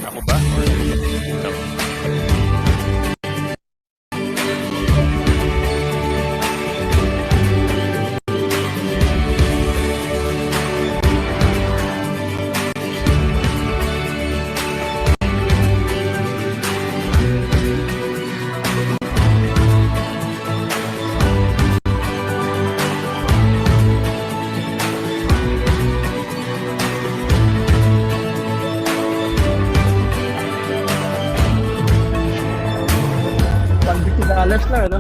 Ako ba? Or ikaw? $50 lang, ano?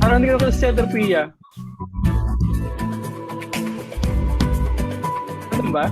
Parang hindi ko considerably. Ano ba?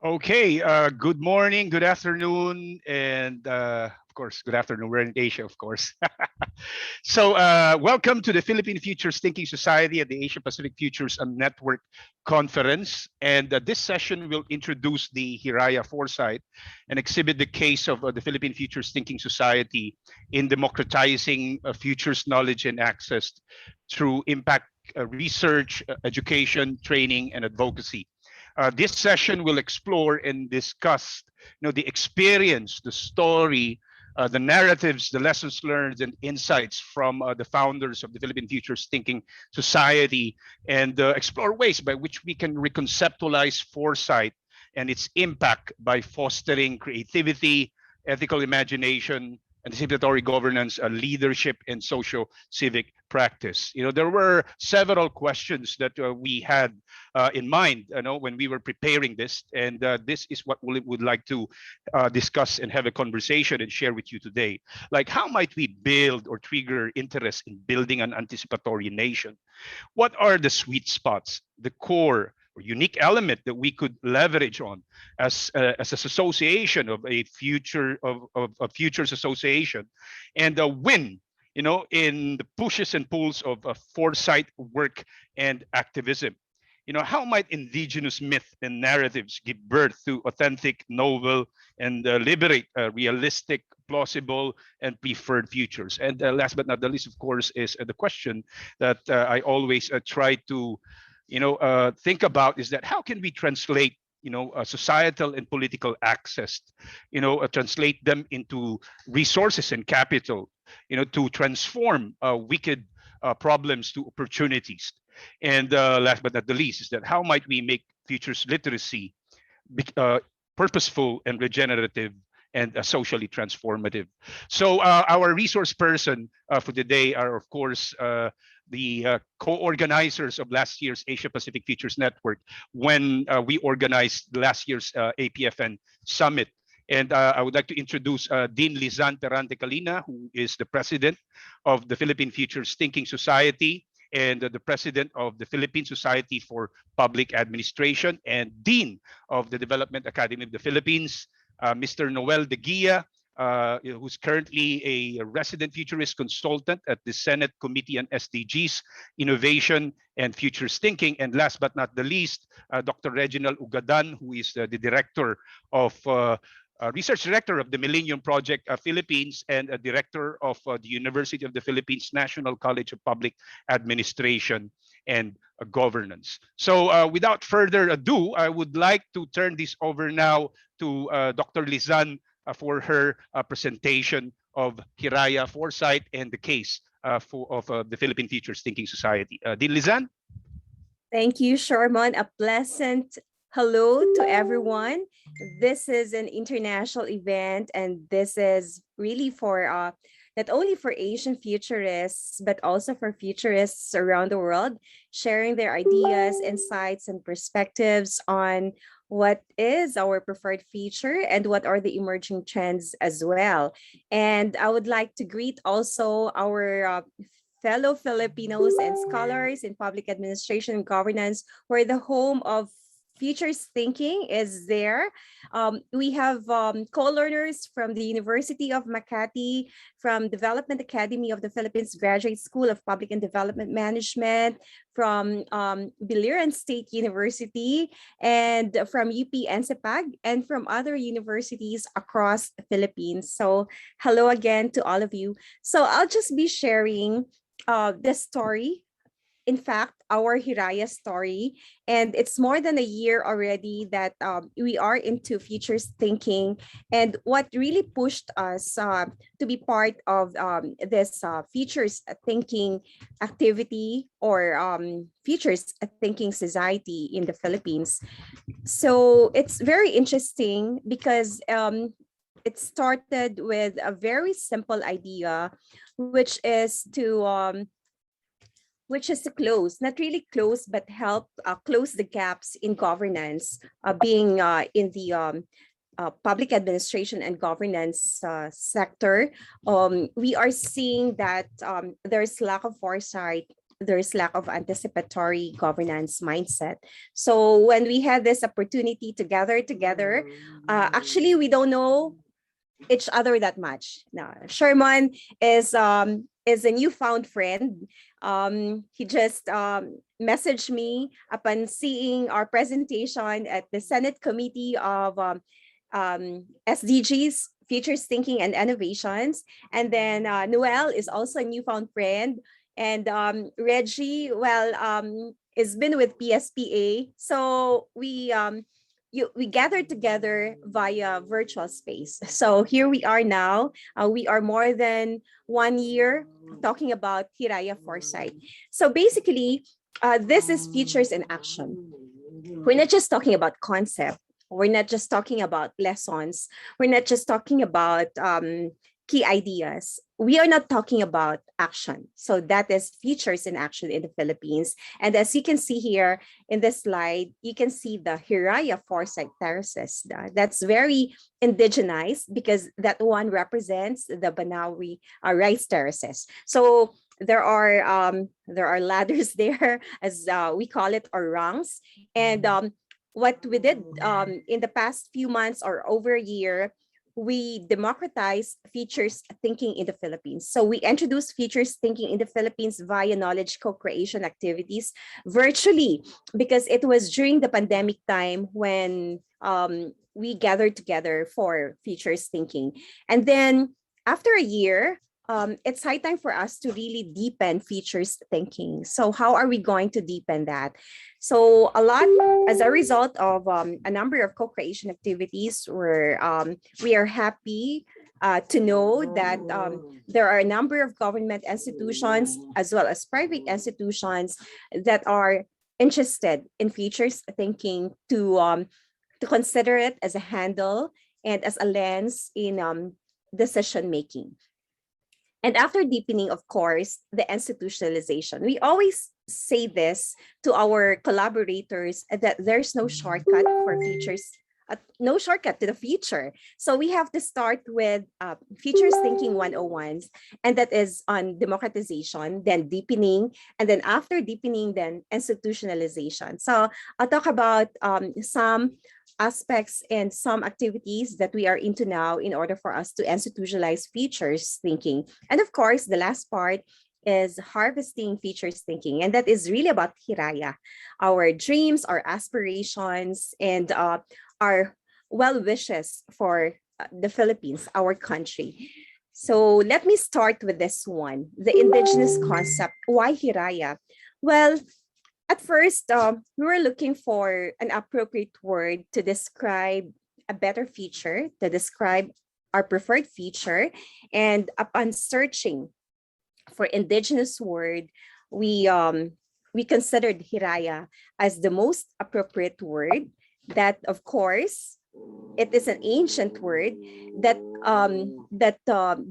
Okay, good morning, good afternoon, and of course, good afternoon. We're in Asia, of course. So welcome to the Philippine Futures Thinking Society at the Asia Pacific Futures Network Conference. And this session will introduce the Hiraya Foresight and exhibit the case of the Philippine Futures Thinking Society in democratizing futures knowledge and access through impact research, education, training, and advocacy. This session will explore and discuss, the experience, the story, the narratives, the lessons learned, and insights from the founders of the Philippine Futures Thinking Society, and explore ways by which we can reconceptualize foresight and its impact by fostering creativity, ethical imagination, anticipatory governance, leadership, and socio-civic practice. There were several questions that we had in mind, when we were preparing this, and this is what we would like to discuss and have a conversation and share with you today. Like, how might we build or trigger interest in building an anticipatory nation? What are the sweet spots, the core or unique element that we could leverage on as an association of a futures association, and win, in the pushes and pulls of foresight work and activism? How might indigenous myth and narratives give birth to authentic, novel, and liberate realistic, plausible, and preferred futures? And last but not the least, of course, is the question that I always try to think about, is that how can we translate societal and political access, translate them into resources and capital to transform wicked problems to opportunities. And last but not the least is that how might we make futures literacy uh, purposeful and regenerative and socially transformative. So our resource person for today are, of course, the co-organizers of last year's Asia Pacific Futures Network when we organized last year's APFN Summit. And I would like to introduce Dean Lizan Terante Calina, who is the president of the Philippine Futures Thinking Society and the president of the Philippine Society for Public Administration and dean of the Development Academy of the Philippines, Mr. Noel De Guia, who's currently a resident futurist consultant at the Senate Committee on SDGs, Innovation and Futures Thinking. And last but not the least, Dr. Reginald Ugadan, who is the director of research director of the Millennium Project Philippines and a director of the University of the Philippines National College of Public Administration and Governance. So without further ado, I would like to turn this over now to Dr. Lizan for her presentation of Hiraya Foresight and the case of the Philippine Futures Thinking Society. Dean Lizan? Thank you, Sherman. A pleasant hello to everyone. This is an international event, and this is really for not only for Asian futurists, but also for futurists around the world, sharing their ideas, insights, and perspectives on what is our preferred future and what are the emerging trends as well. And I would like to greet also our fellow Filipinos and scholars in public administration and governance, where the home of Futures Thinking is there. We have co-learners from the University of Makati, from Development Academy of the Philippines Graduate School of Public and Development Management, from Biliran State University, and from UP NCEPAG, and from other universities across the Philippines. So hello again to all of you. So I'll just be sharing the story, in fact, our Hiraya story. And it's more than a year already that we are into futures thinking. And what really pushed us to be part of this futures thinking activity or futures thinking society in the Philippines. So it's very interesting because it started with a very simple idea, which is to close, not really close, but help close the gaps in governance, being in the public administration and governance sector. We are seeing that there's lack of foresight, there's lack of anticipatory governance mindset. So when we had this opportunity to gather together, actually we don't know each other that much. Now, Sherman is a newfound friend. He just messaged me upon seeing our presentation at the Senate Committee of SDGs, Futures Thinking and Innovations. And then Noel is also a newfound friend. And Reggie, well, has been with PSPA. So we gathered together via virtual space. So here we are now. We are more than 1 year talking about Hiraya Foresight. So basically, this is futures in action. We're not just talking about concept. We're not just talking about lessons. We're not just talking about key ideas. We are not talking about action. So that is futures in action in the Philippines. And as you can see here in this slide, you can see the Hiraya Foresight terraces. That's very indigenized because that one represents the Banawi rice terraces. So there are ladders there, as we call it, or rungs. And what we did in the past few months or over a year, we democratize futures thinking in the Philippines. So we introduced futures thinking in the Philippines via knowledge co-creation activities virtually, because it was during the pandemic time when we gathered together for futures thinking. And then after a year, it's high time for us to really deepen futures thinking. So how are we going to deepen that? So a lot, as a result of a number of co-creation activities, we are happy to know that there are a number of government institutions as well as private institutions that are interested in futures thinking to consider it as a handle and as a lens in decision making. And after deepening, of course, the institutionalization, we always say this to our collaborators that there's no shortcut for futures, no shortcut to the future. So we have to start with futures thinking 101s, and that is on democratization, then deepening, and then after deepening, then institutionalization. So I'll talk about some aspects and some activities that we are into now in order for us to institutionalize futures thinking. And of course, the last part is harvesting futures thinking. And that is really about Hiraya, our dreams, our aspirations, and our well wishes for the Philippines, our country. So let me start with this one, the indigenous concept. Why Hiraya? Well, at first, we were looking for an appropriate word to describe a better feature, to describe our preferred feature. And upon searching for indigenous word, we considered Hiraya as the most appropriate word. That, of course, it is an ancient word that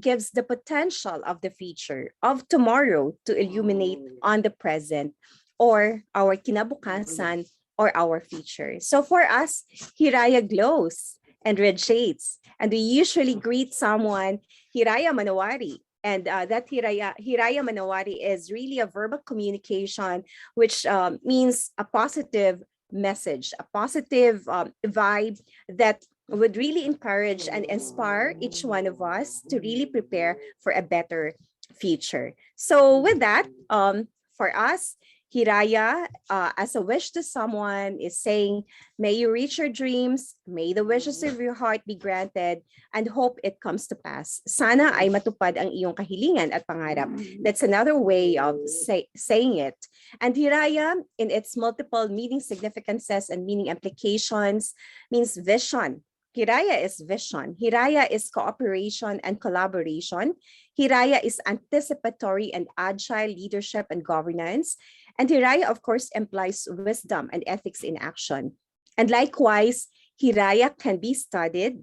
gives the potential of the future of tomorrow to illuminate on the present, or our kinabukasan, or our future. So for us, Hiraya glows and radiates, and we usually greet someone, Hiraya Manawari. And that Hiraya Manawari is really a verbal communication, which means a positive message, a positive vibe that would really encourage and inspire each one of us to really prepare for a better future. So with that, for us, Hiraya, as a wish to someone, is saying, may you reach your dreams, may the wishes of your heart be granted, and hope it comes to pass. Sana ay matupad ang iyong kahilingan at pangarap. That's another way of saying it. And Hiraya, in its multiple meaning significances and meaning implications, means vision. Hiraya is vision. Hiraya is cooperation and collaboration. Hiraya is anticipatory and agile leadership and governance. And Hiraya, of course, implies wisdom and ethics in action. And likewise, Hiraya can be studied.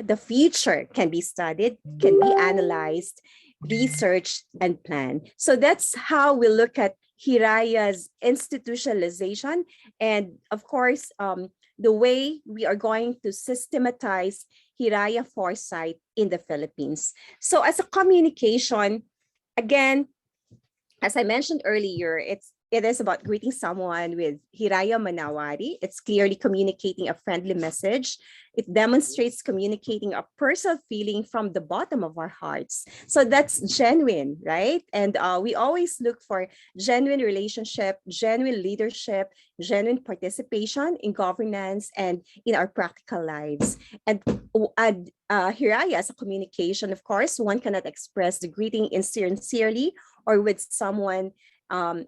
The future can be studied, can be analyzed, researched, and planned. So that's how we look at Hiraya's institutionalization. And of course, the way we are going to systematize Hiraya Foresight in the Philippines. So as a communication, again, as I mentioned earlier, it is about greeting someone with Hiraya Manawari. It's clearly communicating a friendly message. It demonstrates communicating a personal feeling from the bottom of our hearts. So that's genuine, right? And we always look for genuine relationship, genuine leadership, genuine participation in governance and in our practical lives. And Hiraya as a communication, of course, one cannot express the greeting insincerely or with someone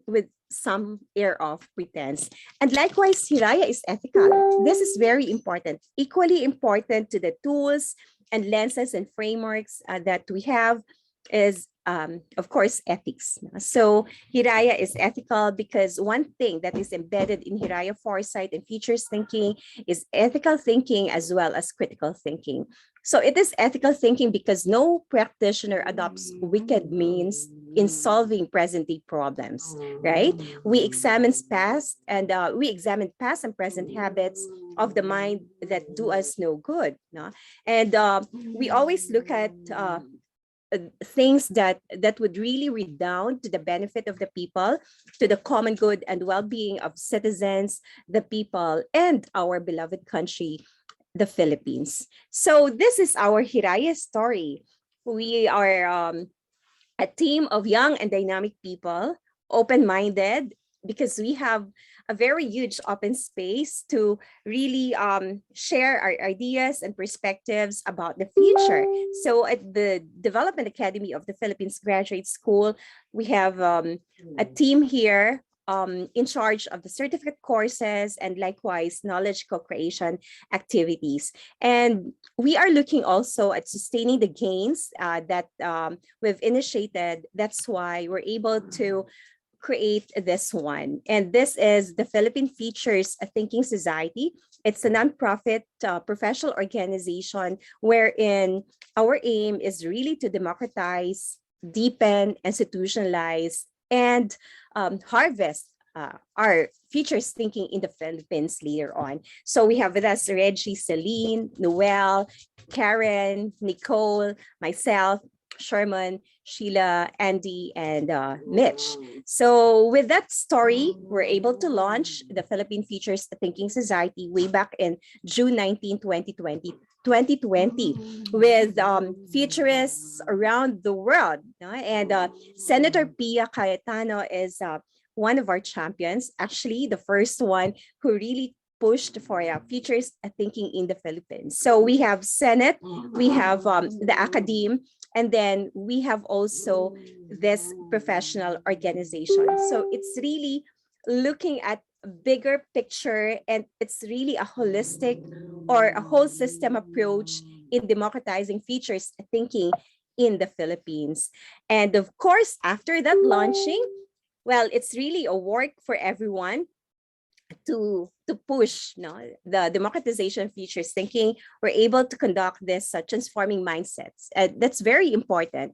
with some air of pretense. And likewise, Hiraya is ethical. This is very important, equally important to the tools and lenses and frameworks that we have is, of course, ethics. So Hiraya is ethical because one thing that is embedded in Hiraya Foresight and futures thinking is ethical thinking as well as critical thinking. So it is ethical thinking because no practitioner adopts wicked means in solving present-day problems, right? We examine past and present habits of the mind that do us no good. No? And we always look at things that would really redound to the benefit of the people, to the common good and well-being of citizens, the people, and our beloved country, the Philippines. So this is our Hiraya story. We are a team of young and dynamic people, open-minded, because we have a very huge open space to really share our ideas and perspectives about the future. So at the Development Academy of the Philippines Graduate School, we have a team here in charge of the certificate courses and likewise knowledge co-creation activities. And we are looking also at sustaining the gains that we've initiated. That's why we're able to create this one. And this is the Philippine Futures Thinking Society. It's a nonprofit professional organization wherein our aim is really to democratize, deepen, institutionalize, and harvest our futures thinking in the Philippines later on. So we have with us Reggie, Celine, Noel, Karen, Nicole, myself, Sherman, Sheila, Andy, and Mitch. So with that story, we're able to launch the Philippine Futures Thinking Society way back in June 19, 2020 with futurists around the world. No? And Senator Pia Cayetano is one of our champions, actually the first one who really pushed for futures thinking in the Philippines. So we have Senate, we have the academe, and then we have also this professional organization. So it's really looking at a bigger picture, and it's really a holistic or a whole system approach in democratizing futures thinking in the Philippines. And of course, after that launching, well, it's really a work for everyone to push the democratization of futures thinking. We're able to conduct this transforming mindsets. That's very important.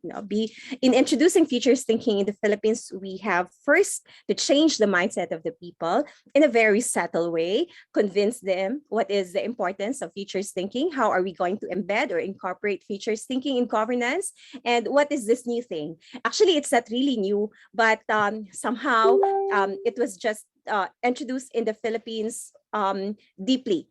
In introducing futures thinking in the Philippines, we have first to change the mindset of the people in a very subtle way, convince them what is the importance of futures thinking, how are we going to embed or incorporate futures thinking in governance, and what is this new thing. Actually, it's not really new, but somehow it was just introduced in the Philippines deeply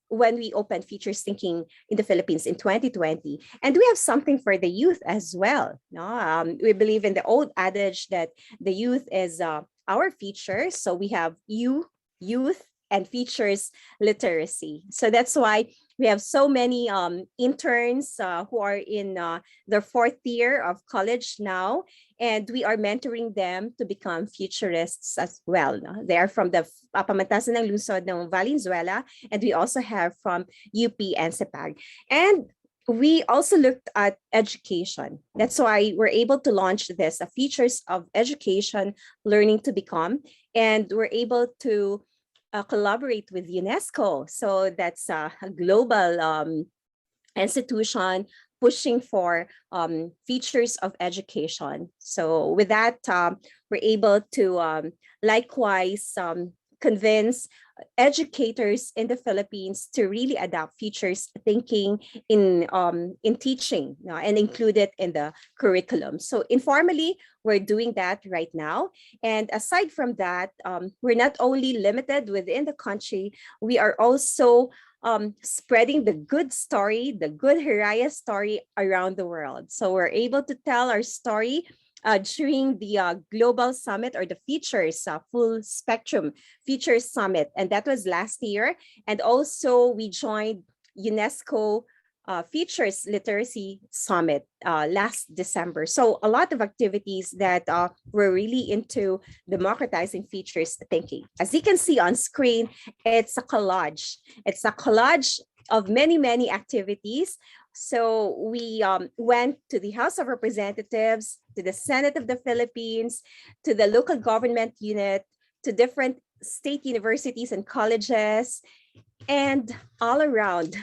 when we opened Futures Thinking in the Philippines in 2020. And we have something for the youth as well. No? We believe in the old adage that the youth is our future. So we have youth, and features literacy. So that's why we have so many interns who are in their fourth year of college now, and we are mentoring them to become futurists as well. No? They are from the Pamantasan ng Lungsod ng Valenzuela, and we also have from UP and CEPAG. And we also looked at education. That's why we're able to launch this, Features of Education, Learning to Become, and we're able to collaborate with UNESCO. So that's a global institution pushing for features of education. So with that, we're able to likewise convince educators in the Philippines to really adopt futures thinking in teaching and include it in the curriculum. So informally, we're doing that right now. And aside from that, we're not only limited within the country, we are also spreading the good story, the good Hiraya story around the world. So we're able to tell our story during the Global Summit or the Futures Full Spectrum Futures Summit. And that was last year. And also we joined UNESCO Futures Literacy Summit last December. So a lot of activities that were really into democratizing futures thinking. As you can see on screen, it's a collage. It's a collage of many, many activities. So we went to the House of Representatives, to the Senate of the Philippines, to the local government unit, to different state universities and colleges, and all around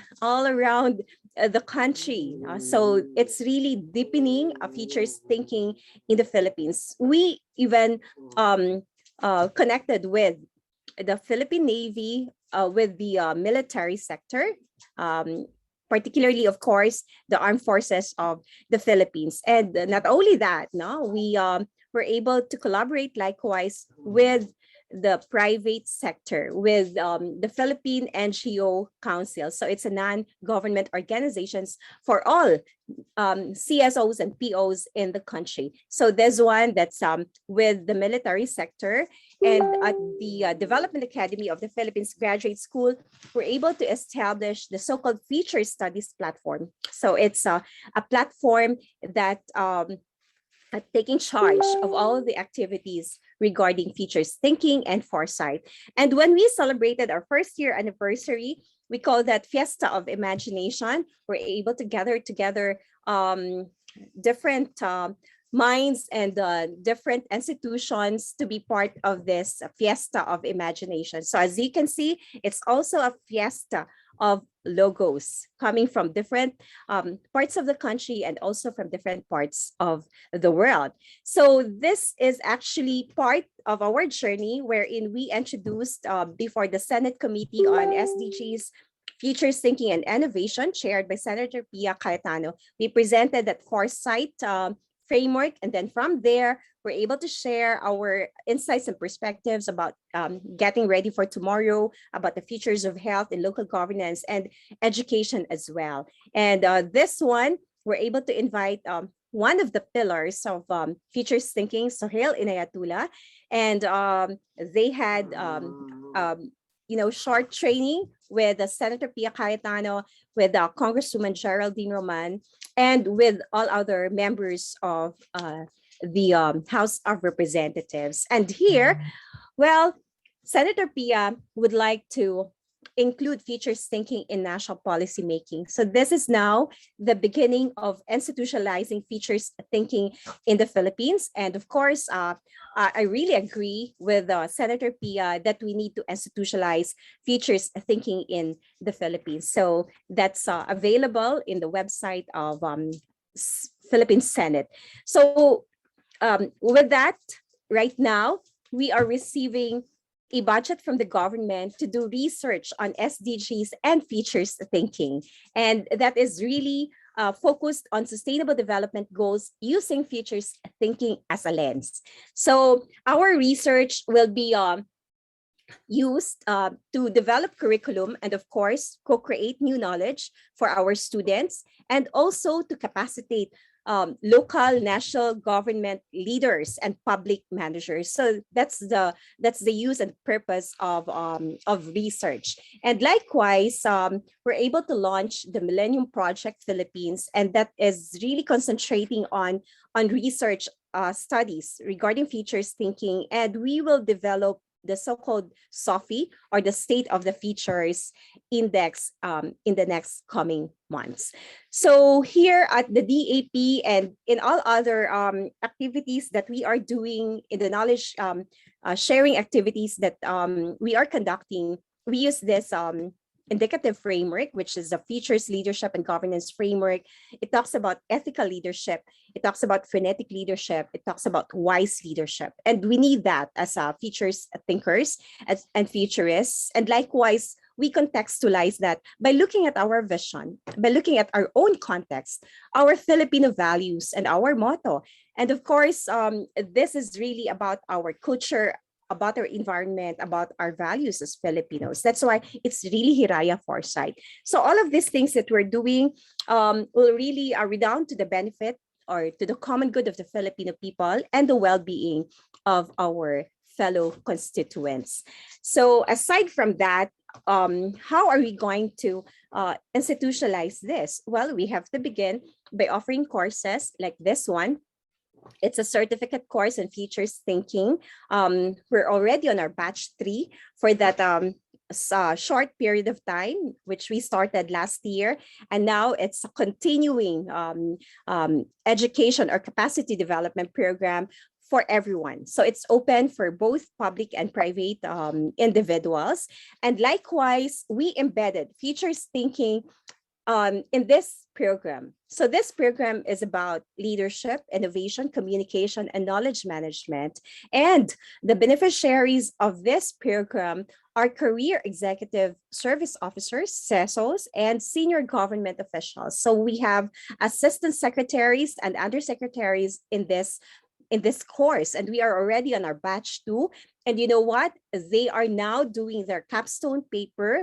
the country. So it's really deepening futures thinking in the Philippines. We even connected with the Philippine Navy, with the military sector, particularly, of course, the armed forces of the Philippines. And not only that, we were able to collaborate likewise with the private sector, with the Philippine NGO Council. So it's a non-government organizations for all CSOs and POs in the country. So there's one that's with the military sector, and at the Development Academy of the Philippines Graduate School, we're able to establish the so-called Future Studies platform. So it's a platform that taking charge of all of the activities regarding futures thinking and foresight. And when we celebrated our first year anniversary, we call that Fiesta of Imagination. We're able to gather together different minds and different institutions to be part of this Fiesta of Imagination. So as you can see, it's also a fiesta of logos coming from different parts of the country and also from different parts of the world. So this is actually part of our journey wherein we introduced before the Senate Committee on SDGs, Futures Thinking and Innovation, chaired by Senator Pia Cayetano. We presented that foresight framework, and then from there, we're able to share our insights and perspectives about getting ready for tomorrow, about the futures of health and local governance and education as well. And this one, we're able to invite one of the pillars of futures thinking, Sohail Inayatullah, and they had short training with Senator Pia Cayetano, with Congresswoman Geraldine Roman, and with all other members of the House of Representatives. And here, well, Senator Pia would like to include futures thinking in national policy making. So this is now the beginning of institutionalizing futures thinking in the Philippines. And of course, I really agree with Senator Pia that we need to institutionalize futures thinking in the Philippines. So that's available in the website of Philippine Senate. So with that, right now, we are receiving a budget from the government to do research on SDGs and futures thinking. And that is really focused on sustainable development goals using futures thinking as a lens. So our research will be used to develop curriculum and of course, co-create new knowledge for our students and also to capacitate local, national government leaders and public managers. So that's the use and purpose of research. And likewise, we're able to launch the Millennium Project Philippines, and that is really concentrating on research studies regarding futures thinking. And we will develop the so-called SOFI, or the State of the Futures Index, in the next coming months. So here at the DAP and in all other activities that we are doing in the knowledge sharing activities that we are conducting, we use this indicative framework, which is the Futures Leadership and Governance Framework. It talks about ethical leadership. It talks about frenetic leadership. It talks about wise leadership. And we need that as futures thinkers and futurists. And likewise, we contextualize that by looking at our vision, by looking at our own context, our Filipino values and our motto. And of course, this is really about our culture, about our environment, about our values as Filipinos. That's why it's really Hiraya Foresight. So all of these things that we're doing will really redound to the benefit or to the common good of the Filipino people and the well-being of our fellow constituents. So aside from that, how are we going to institutionalize this? Well, we have to begin by offering courses like this one. It's a certificate course in futures thinking. We're already on our batch 3 for that short period of time, which we started last year. And now it's a continuing education or capacity development program for everyone. So it's open for both public and private individuals. And likewise, we embedded futures thinking in this program. So this program is about leadership, innovation, communication, and knowledge management. And the beneficiaries of this program are career executive service officers, CESOs, and senior government officials. So we have assistant secretaries and undersecretaries in this course, and we are already on our batch 2. And you know what? They are now doing their capstone paper,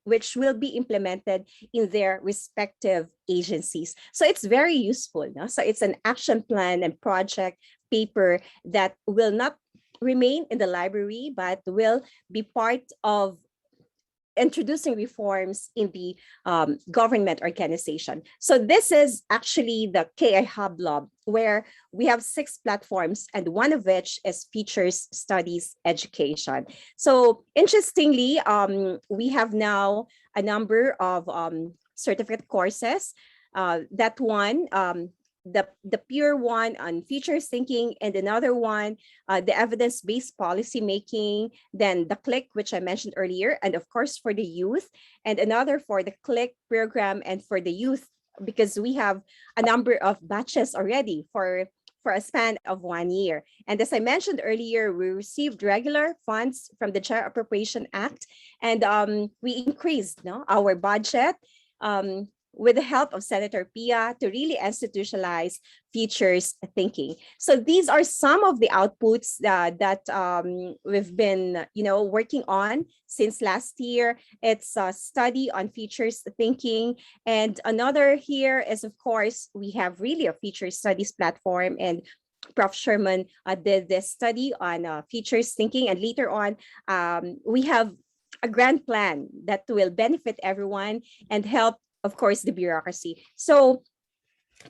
which will be implemented in their respective agencies. So it's very useful. No? So it's an action plan and project paper that will not remain in the library, but will be part of introducing reforms in the government organization. So this is actually the KI Hub Lab, where we have 6 platforms, and one of which is Futures Studies Education. So interestingly, we have now a number of certificate courses. That one, the pure one on futures thinking, and another one, the evidence-based policy making, then the click, which I mentioned earlier, and of course for the youth, and another for the click program and for the youth, because we have a number of batches already for a span of 1 year. And as I mentioned earlier, we received regular funds from the General Appropriation Act, and we increased our budget with the help of Senator Pia to really institutionalize futures thinking. So these are some of the outputs that we've been, working on since last year. It's a study on futures thinking. And another here is, of course, we have really a future studies platform, and Prof. Sherman did this study on futures thinking. And later on, we have a grand plan that will benefit everyone and help, of course, the bureaucracy. So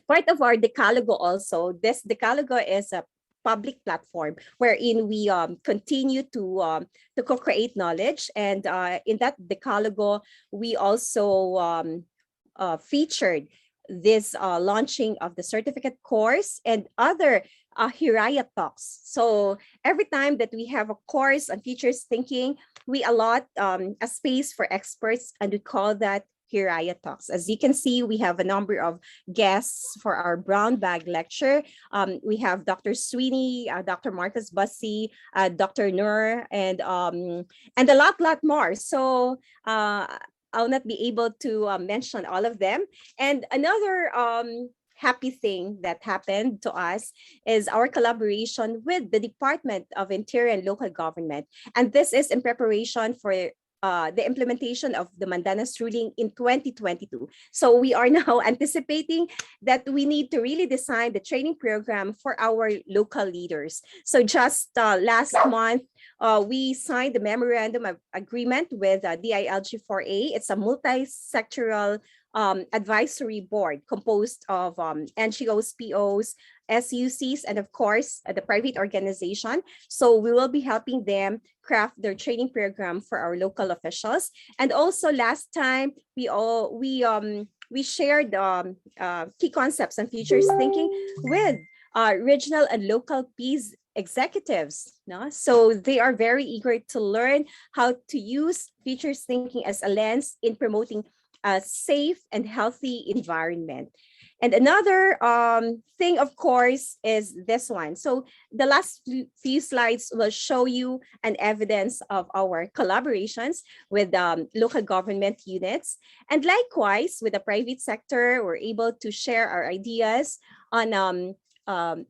part of our Decalogo also, this Decalogo is a public platform wherein we continue to co-create knowledge. And in that Decalogo, we also featured this launching of the certificate course and other Hiraya talks. So every time that we have a course on futures thinking, we allot a space for experts, and we call that Hiraya Talks. As you can see, we have a number of guests for our brown bag lecture. We have Dr. Sweeney, Dr. Marcus Bussy, Dr. Nur, and a lot more. So I'll not be able to mention all of them. And another happy thing that happened to us is our collaboration with the Department of Interior and Local Government. And this is in preparation for the implementation of the Mandanas ruling in 2022. So we are now anticipating that we need to really design the training program for our local leaders. So just last month, we signed the memorandum of agreement with DILG4A. It's a multi-sectoral advisory board composed of NGOs, POs, SUCs, and of course, the private organization. So we will be helping them craft their training program for our local officials. And also last time, we shared key concepts on futures thinking with regional and local peace executives. No? So they are very eager to learn how to use futures thinking as a lens in promoting a safe and healthy environment. And another thing, of course, is this one. So the last few slides will show you an evidence of our collaborations with local government units. And likewise, with the private sector, we're able to share our ideas on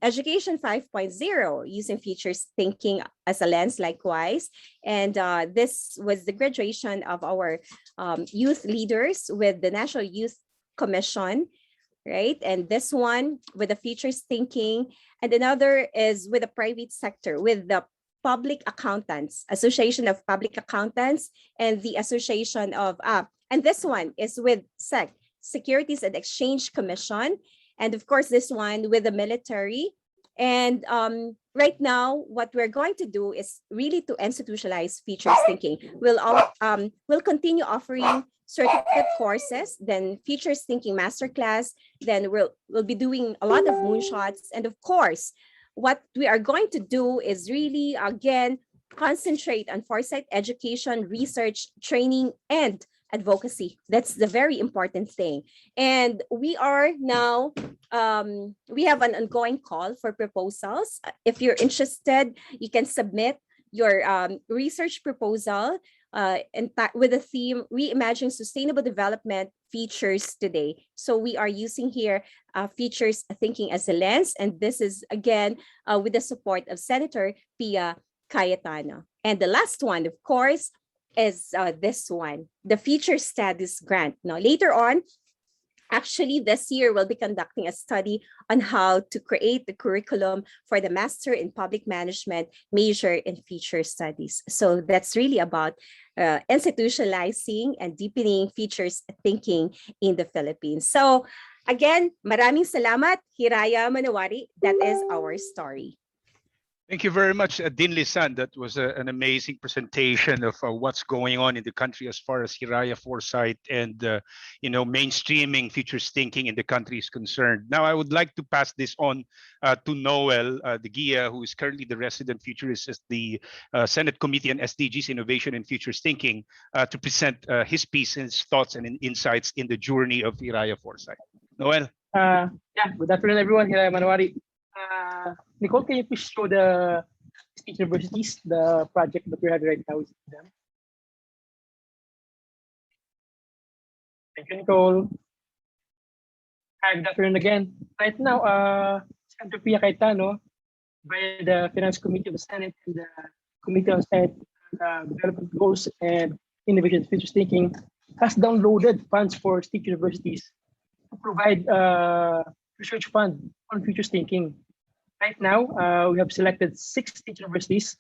Education 5.0 using futures thinking as a lens likewise. And this was the graduation of our youth leaders with the National Youth Commission, right? And this one with the futures thinking, and another is with the private sector, with the Public Accountants, Association of Public Accountants, and the Association of, and this one is with SEC, Securities and Exchange Commission, and of course this one with the military. And right now, what we're going to do is really to institutionalize futures thinking. We'll continue offering certificate courses, then futures thinking masterclass, then we'll be doing a lot of moonshots. And of course, what we are going to do is really, again, concentrate on foresight education, research, training, and advocacy. That's the very important thing. And we are now, we have an ongoing call for proposals. If you're interested, you can submit your research proposal with the theme, Reimagine Sustainable Development Features Today. So we are using here features thinking as a lens. And this is, again, with the support of Senator Pia Cayetano. And the last one, of course, is this one, the Future Studies Grant. Now, later on, Actually, this year we'll be conducting a study on how to create the curriculum for the Master in Public Management major in Future Studies. So that's really about institutionalizing and deepening futures thinking in the Philippines. So again, maraming salamat, Hiraya Manawari. That is our story. Thank you very much, Dean Lisan. That was an amazing presentation of what's going on in the country as far as Hiraya Foresight and mainstreaming futures thinking in the country is concerned. Now, I would like to pass this on to Noel De Guia, who is currently the resident futurist at the Senate Committee on SDGs, Innovation and Futures Thinking, to present his piece, his thoughts, and insights in the journey of Hiraya Foresight. Noel. Yeah, good afternoon, everyone. Hiraya Manawari. Nicole, can you please show the state universities, the project that we're having right now with them? Thank you, Nicole. Hi, good afternoon again. Right now, Senator Pia Cayetano, by the Finance Committee of the Senate and the Committee on Senate Development Goals and Innovation and Futures Thinking, has downloaded funds for state universities to provide research fund on futures thinking. Right now, we have selected 6 state universities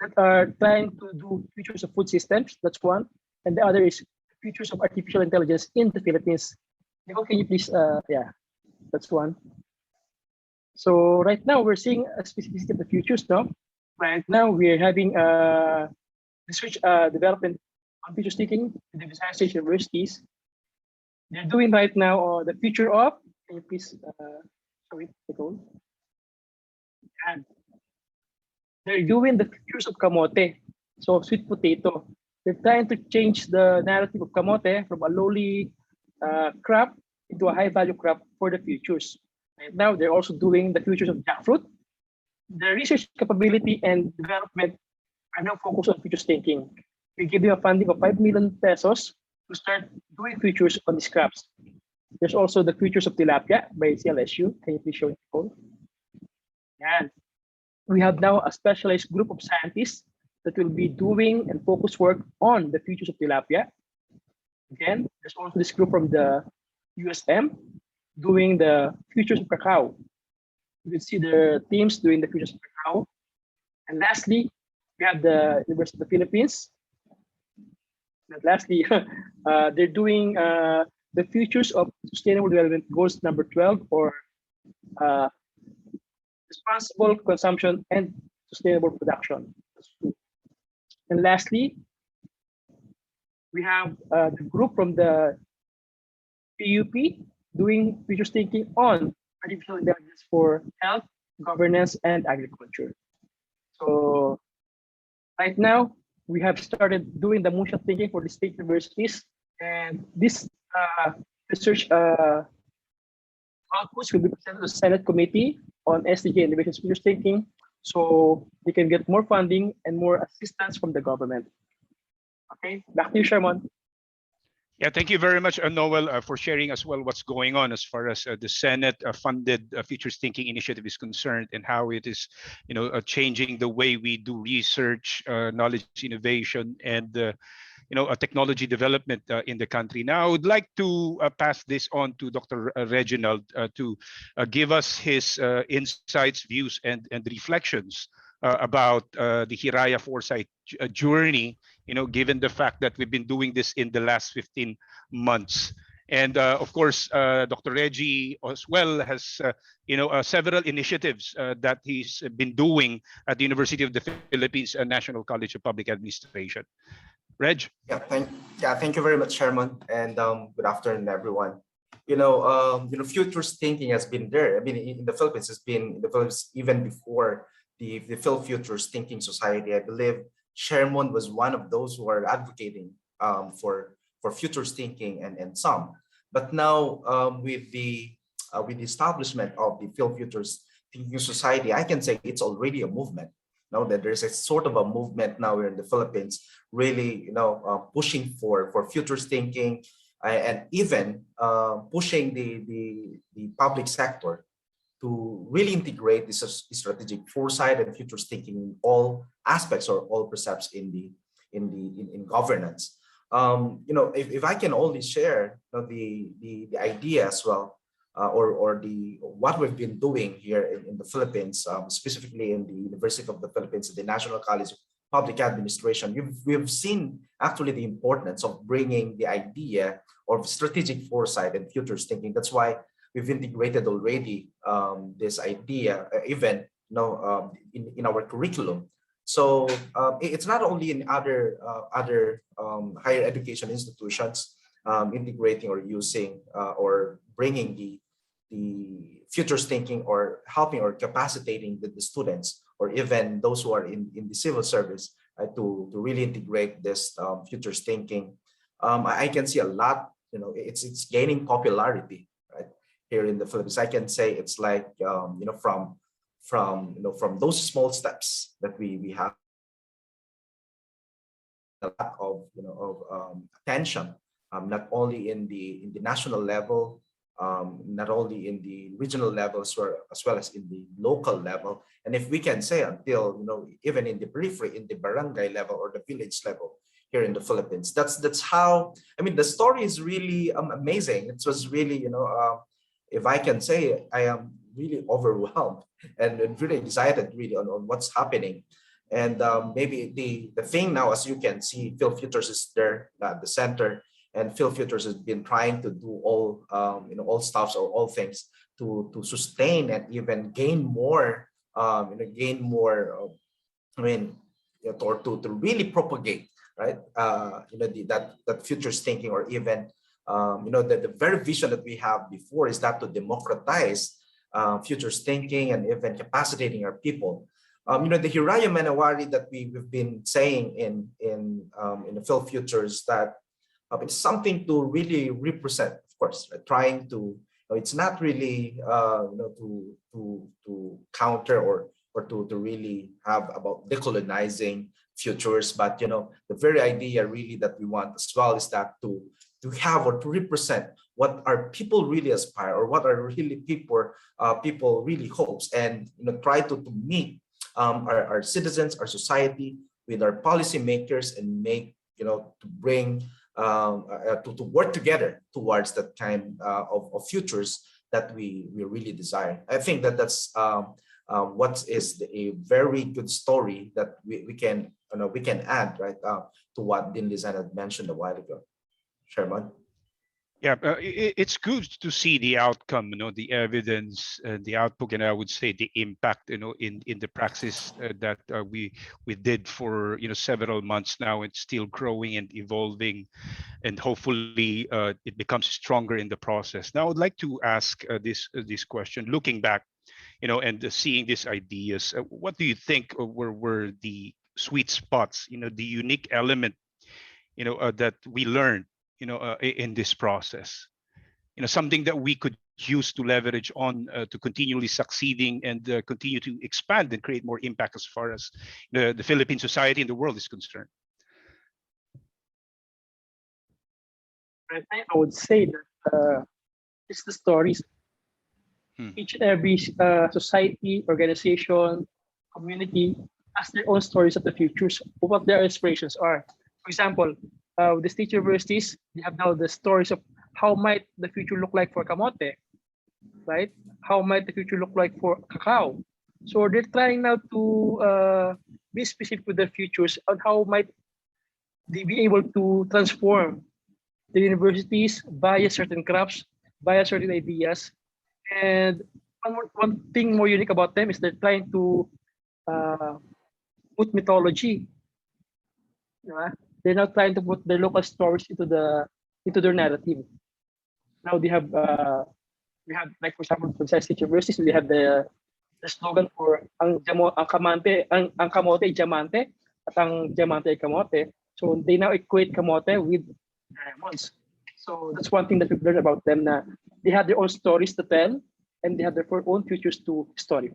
that are trying to do futures of food systems. That's one. And the other is futures of artificial intelligence in the Philippines. Nicole, can you please, yeah, that's one. So right now we're seeing a specificity of the futures now. Right now we're having research development on futures thinking in the Visayas State universities. They're doing right now the future of, can you please show it, Nicole? And they're doing the futures of kamote, so sweet potato. They're trying to change the narrative of kamote from a lowly crop into a high value crop for the futures. Right now, they're also doing the futures of jackfruit. The research capability and development are now focused on futures thinking. We give them a funding of 5 million pesos to start doing futures on these crops. There's also the futures of tilapia by CLSU. Can you please show it, Nicole? And we have now a specialized group of scientists that will be doing and focus work on the futures of tilapia. Again, there's also this group from the USM doing the futures of cacao. You can see the teams doing the futures of cacao. And lastly, we have the University of the Philippines. And lastly, they're doing the futures of sustainable development goals number 12, or responsible consumption and sustainable production. And lastly, we have the group from the PUP doing futures thinking on artificial intelligence for health, governance, and agriculture. So right now, we have started doing the moonshot thinking for the state universities, and this research outputs will be presented to the Senate Committee on SDG and Innovation Futures Thinking, so they can get more funding and more assistance from the government. Okay, back to you, Sherman. Yeah, thank you very much, Noel, for sharing as well what's going on as far as the Senate-funded Futures Thinking Initiative is concerned, and how it is, changing the way we do research, knowledge innovation, and technology development in the country. Now, I would like to pass this on to Dr. Reginald to give us his insights, views, and reflections about the Hiraya Foresight journey, given the fact that we've been doing this in the last 15 months. And of course, Dr. Reggie as well has, several initiatives that he's been doing at the University of the Philippines National College of Public Administration. Reg? Yeah, thank you very much, Chairman, and good afternoon, everyone. Futures thinking has been there. I mean, in the Philippines, it's been in the Philippines even before the Philfutures Thinking Society. I believe Chairman was one of those who are advocating for futures thinking and some. But now with the establishment of the Philfutures Thinking Society, I can say it's already a movement. Now that there's a sort of a movement now here in the Philippines, really, pushing for futures thinking and even pushing the public sector to really integrate this strategic foresight and futures thinking in all aspects or all precepts in governance. If I can only share the idea as well, or the what we've been doing here in the Philippines, specifically in the University of the Philippines, the National College of Public Administration, we've seen actually the importance of bringing the idea of strategic foresight and futures thinking. That's why we've integrated already this idea, even in our curriculum. So it's not only in other higher education institutions integrating or using or bringing the futures thinking or helping or capacitating the students or even those who are in the civil service to really integrate this futures thinking. I can see a lot. It's gaining popularity right here in the Philippines. I can say it's like from those small steps that we have a lot of attention, not only in the national level, not only in the regional levels, or as well as in the local level, and if we can say until even in the periphery, in the barangay level or the village level here in the Philippines. That's how, I mean, the story is really amazing. It was really if I can say, I am really overwhelmed and really excited really on what's happening. And maybe the thing now, as you can see, Philfutures is there at the center, and Philfutures has been trying to do all stuffs or all things to sustain and even gain more, I mean, or to really propagate, right? That futures thinking, or even the very vision that we have before is that to democratize futures thinking and even capacitating our people. The Hiraya Manawari that we've been saying in the Philfutures, that it's something to really represent, of course, right? Trying to, it's not really to counter or to really have about decolonizing futures, but the very idea really that we want as well is that to have or to represent what our people really aspire, or what are really people really hopes, and try to meet our citizens, our society, with our policymakers, and make to bring to work together towards that kind of futures that we really desire. I think that's what is a very good story that we can add right to what Dean Lizan had mentioned a while ago. Sherman. Yeah, it's good to see the outcome, the evidence, the output, and I would say the impact, in the praxis that we did for several months now. It's still growing and evolving, and hopefully it becomes stronger in the process. Now, I'd like to ask this question, looking back, and seeing these ideas. What do you think were the sweet spots? The unique element, that we learned in this process, something that we could use to leverage on to continually succeeding and continue to expand and create more impact as far as the Philippine society and the world is concerned. I think I would say that it's the stories. Each and every society, organization, community has their own stories of the futures, what their aspirations are. For example, the state universities, they have now the stories of how might the future look like for kamote, right? How might the future look like for cacao? So they're trying now to be specific with their futures on how might they be able to transform the universities via certain crops, via certain ideas. And one thing more unique about them is they're trying to put mythology. They're not trying to put their local stories into their narrative. Now we have like, for example, for State Universities, we have the slogan for ang kamote ay diamante at ang diamante ay kamote. So they now equate kamote with diamonds. So that's one thing that we've learned about them. Na they have their own stories to tell, and they have their own futures to storify.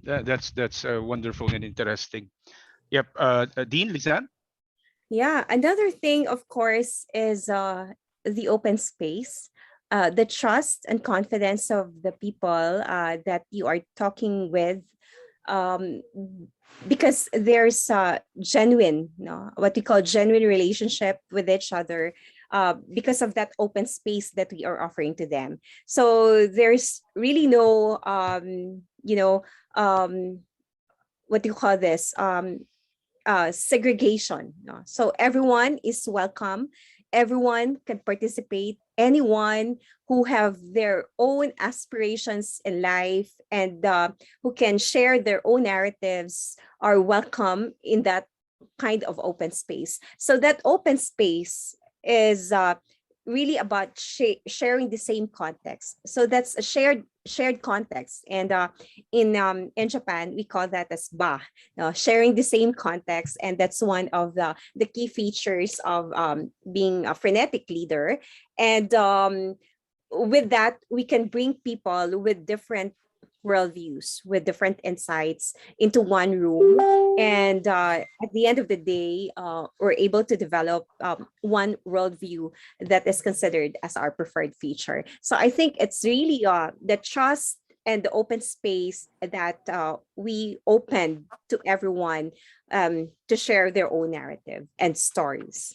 That's wonderful and interesting. Yep. Dean, Lizan? Yeah, another thing, of course, is the open space, the trust and confidence of the people that you are talking with, um, because there's a genuine, what we call genuine relationship with each other, because of that open space that we are offering to them. So there's really no, what do you call this? Segregation. No? So everyone is welcome. Everyone can participate. Anyone who have their own aspirations in life and who can share their own narratives are welcome in that kind of open space. So that open space is really about sharing the same context. So that's a shared context, and in Japan we call that as ba, sharing the same context, and that's one of the key features of being a frenetic leader. And with that, we can bring people with different worldviews, with different insights into one room. And at the end of the day, we're able to develop one worldview that is considered as our preferred feature. So I think it's really the trust and the open space that we open to everyone to share their own narrative and stories.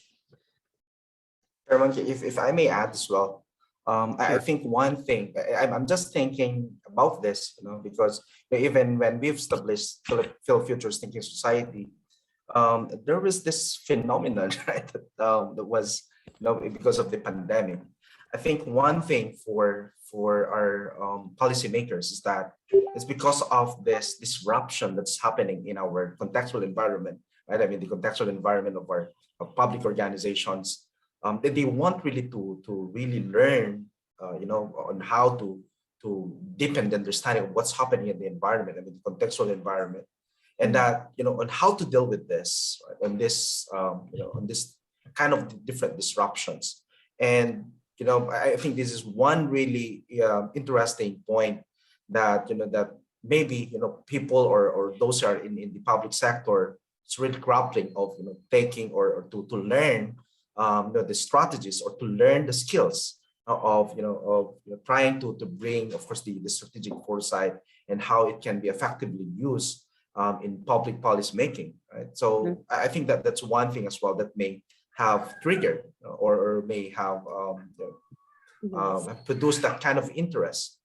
Chairman, if I may add as well, I Sure. think one thing I'm just thinking about this, because even when we've established Philfutures Thinking Society, there was this phenomenon, right, that was, because of the pandemic. I think one thing for our policymakers is that it's because of this disruption that's happening in our contextual environment, right? I mean, the contextual environment of our public organizations. They want really to really learn, on how to deepen the understanding of what's happening in the environment, I mean, the contextual environment, and that, on how to deal with this, right, on this, on this kind of different disruptions. And, I think this is one really interesting point that, that maybe, people or those who are in the public sector, it's really grappling of, taking or to learn the strategies, or to learn the skills of trying to bring, of course, the strategic foresight and how it can be effectively used in public policy making, right? So I think that that's one thing as well that may have triggered or may have produced that kind of interest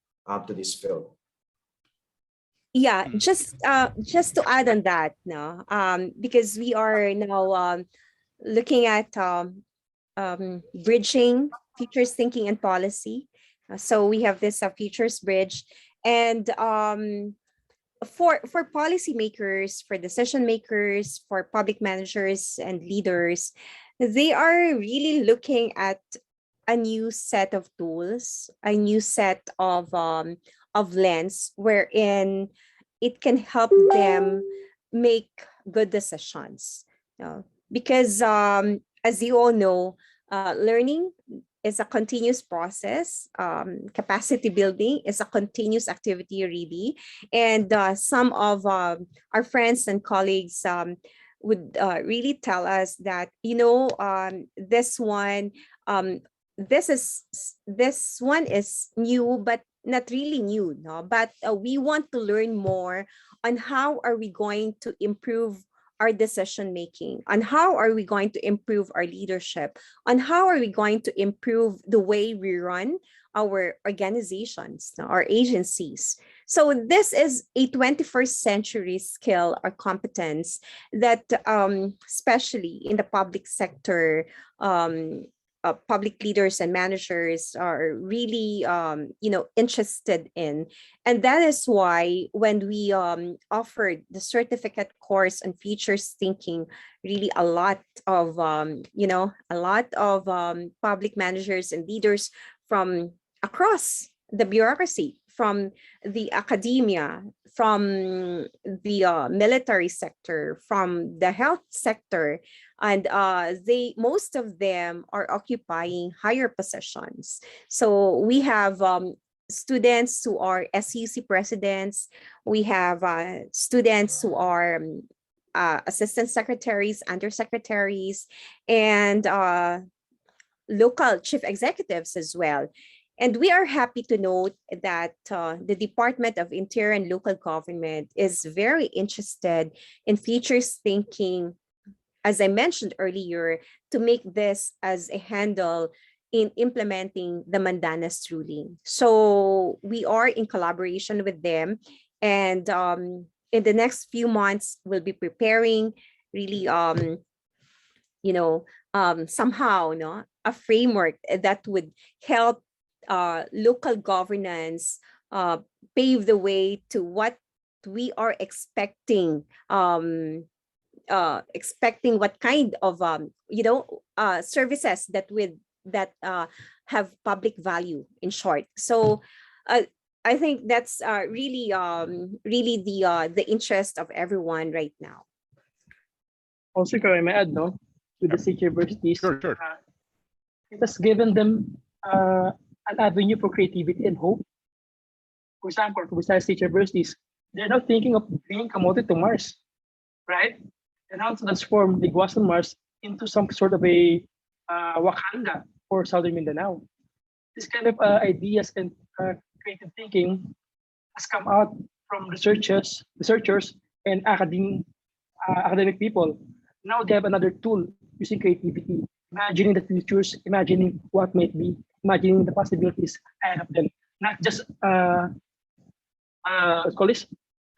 to this field. Yeah, just to add on that, no, because we are now looking at bridging futures thinking and policy. So we have this futures bridge, and for policymakers, for decision makers, for public managers and leaders, they are really looking at a new set of tools, a new set of lens wherein it can help them make good decisions. Because as you all know, learning is a continuous process. Capacity building is a continuous activity, really. And some of our friends and colleagues would really tell us that, this one, this one is new, but not really new, no? But we want to learn more on how are we going to improve our decision making, on how are we going to improve our leadership, on how are we going to improve the way we run our organizations, our agencies. So this is a 21st century skill or competence that especially in the public sector, public leaders and managers are really interested in. And that is why when we offered the certificate course on futures thinking, really a lot of public managers and leaders from across the bureaucracy, from the academia, from the military sector, from the health sector, and most of them are occupying higher positions. So we have students who are SUC presidents. We have students who are assistant secretaries, undersecretaries, and local chief executives as well. And we are happy to note that the Department of Interior and Local Government is very interested in futures thinking, as I mentioned earlier, to make this as a handle in implementing the Mandanas ruling. So we are in collaboration with them, and in the next few months, we'll be preparing really, somehow, no, a framework that would help local governance pave the way to what we are expecting, expecting what kind of services that have public value, in short. So I think that's really the interest of everyone right now. Also, if I may add, no, with the state universities, Sure, sure. it has given them an avenue for creativity and hope. For example, for besides state universities, they're now thinking of being promoted to Mars, right? And how to transform the Guasan Mars into some sort of a Wakanda for Southern Mindanao. This kind of ideas and creative thinking has come out from researchers, and academic people. Now they have another tool using creativity, imagining the futures, imagining what might be, imagining the possibilities ahead of them. Not just call this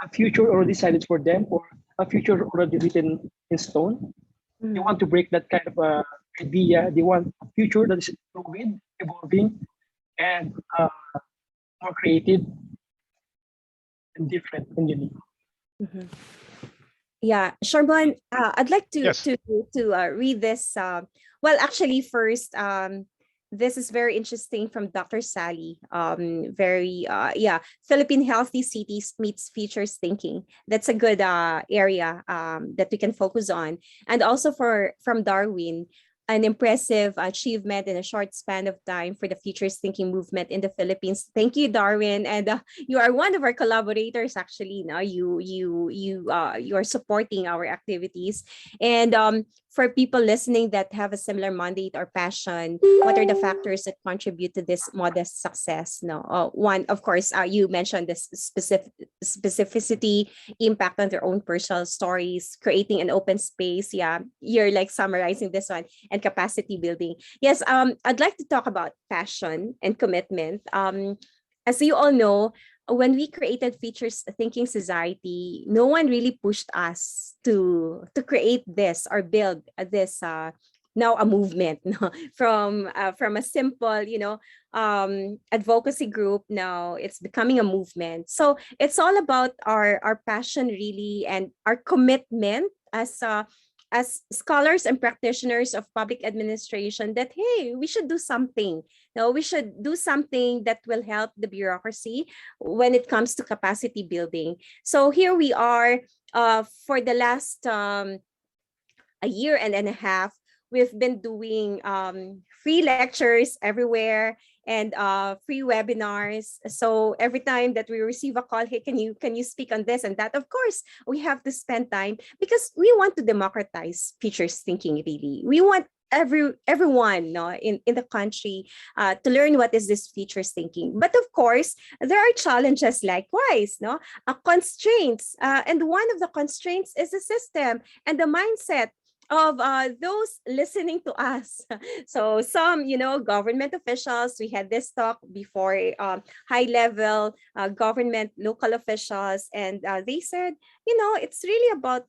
a future already decided for them or a future already written in stone. They want to break that kind of idea. They want a future that is fluid, evolving, and more creative and different and unique. Mhm. Yeah, Sharman, I'd like to Yes. read this. Well, actually, first, this is very interesting from Dr. Sally. Philippine Healthy Cities meets Futures Thinking. That's a good area that we can focus on. And also from Darwin, an impressive achievement in a short span of time for the futures thinking movement in the Philippines. Thank you, Darwin, and you are one of our collaborators. Actually, now you are supporting our activities. And for people listening that have a similar mandate or passion, what are the factors that contribute to this modest success? No, one, of course, you mentioned this specificity, impact on their own personal stories, creating an open space. Yeah, you're like summarizing this one, and capacity building. Yes, I'd like to talk about passion and commitment. As you all know, when we created Futures Thinking Society, no one really pushed us to create this or build this now a movement, no? From a simple, advocacy group. Now it's becoming a movement. So it's all about our passion, really, and our commitment as scholars and practitioners of public administration, that hey, we should do something. No, we should do something that will help the bureaucracy when it comes to capacity building. So here we are, for the last a year and a half, we've been doing free lectures everywhere, and free webinars. So every time that we receive a call, hey, can you speak on this and that? Of course, we have to spend time because we want to democratize futures thinking. Really, we want everyone, no, in the country to learn what is this futures thinking. But of course, there are challenges likewise, no, constraints, and one of the constraints is the system and the mindset of those listening to us. So some, government officials, we had this talk before, high level government, local officials, and they said, it's really about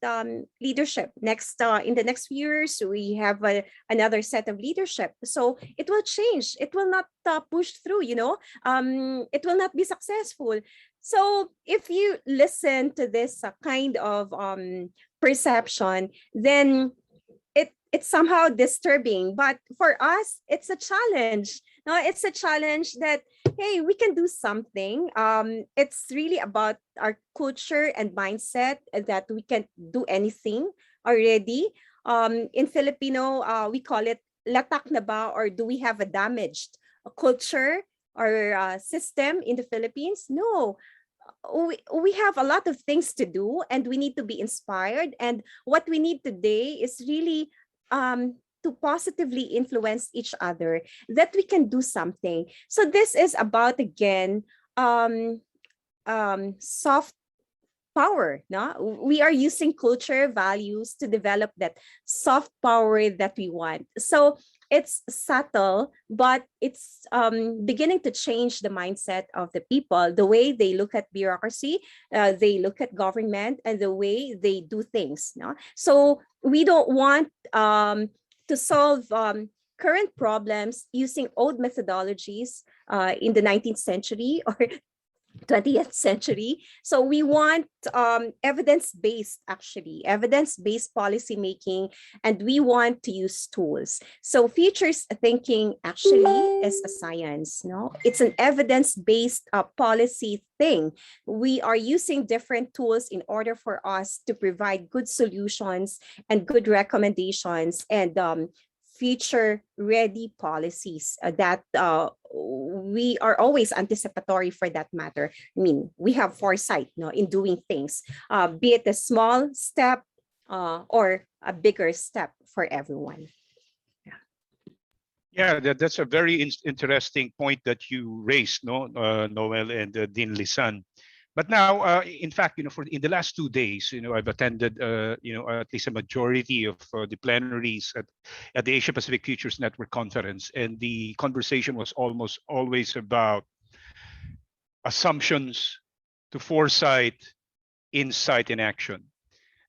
leadership. Next, in the next few years, we have another set of leadership. So it will change. It will not push through, it will not be successful. So if you listen to this kind of perception, then it's somehow disturbing. But for us, it's a challenge. No, it's a challenge that, hey, we can do something. It's really about our culture and mindset that we can do anything already. In Filipino, we call it latak na ba, or do we have a damaged culture or system in the Philippines? No. We have a lot of things to do, and we need to be inspired. And what we need today is really to positively influence each other, that we can do something. So this is about, again, soft power. No, we are using culture values to develop that soft power that we want. So it's subtle, but it's beginning to change the mindset of the people, the way they look at bureaucracy, they look at government, and the way they do things. No, so we don't want to solve current problems using old methodologies in the 19th century or 20th century. So we want evidence-based, actually, evidence-based policy making, and we want to use tools. So futures thinking actually is a science, no? It's an evidence-based policy thing. We are using different tools in order for us to provide good solutions and good recommendations and future ready policies that we are always anticipatory, for that matter. I mean, we have foresight, no, in doing things, be it a small step or a bigger step for everyone. Yeah, that's a very interesting point that you raised, no, Noel and Dean Lisan. But now, in fact, for in the last 2 days, I've attended, at least a majority of the plenaries at the Asia Pacific Futures Network conference, and the conversation was almost always about assumptions to foresight, insight, and action.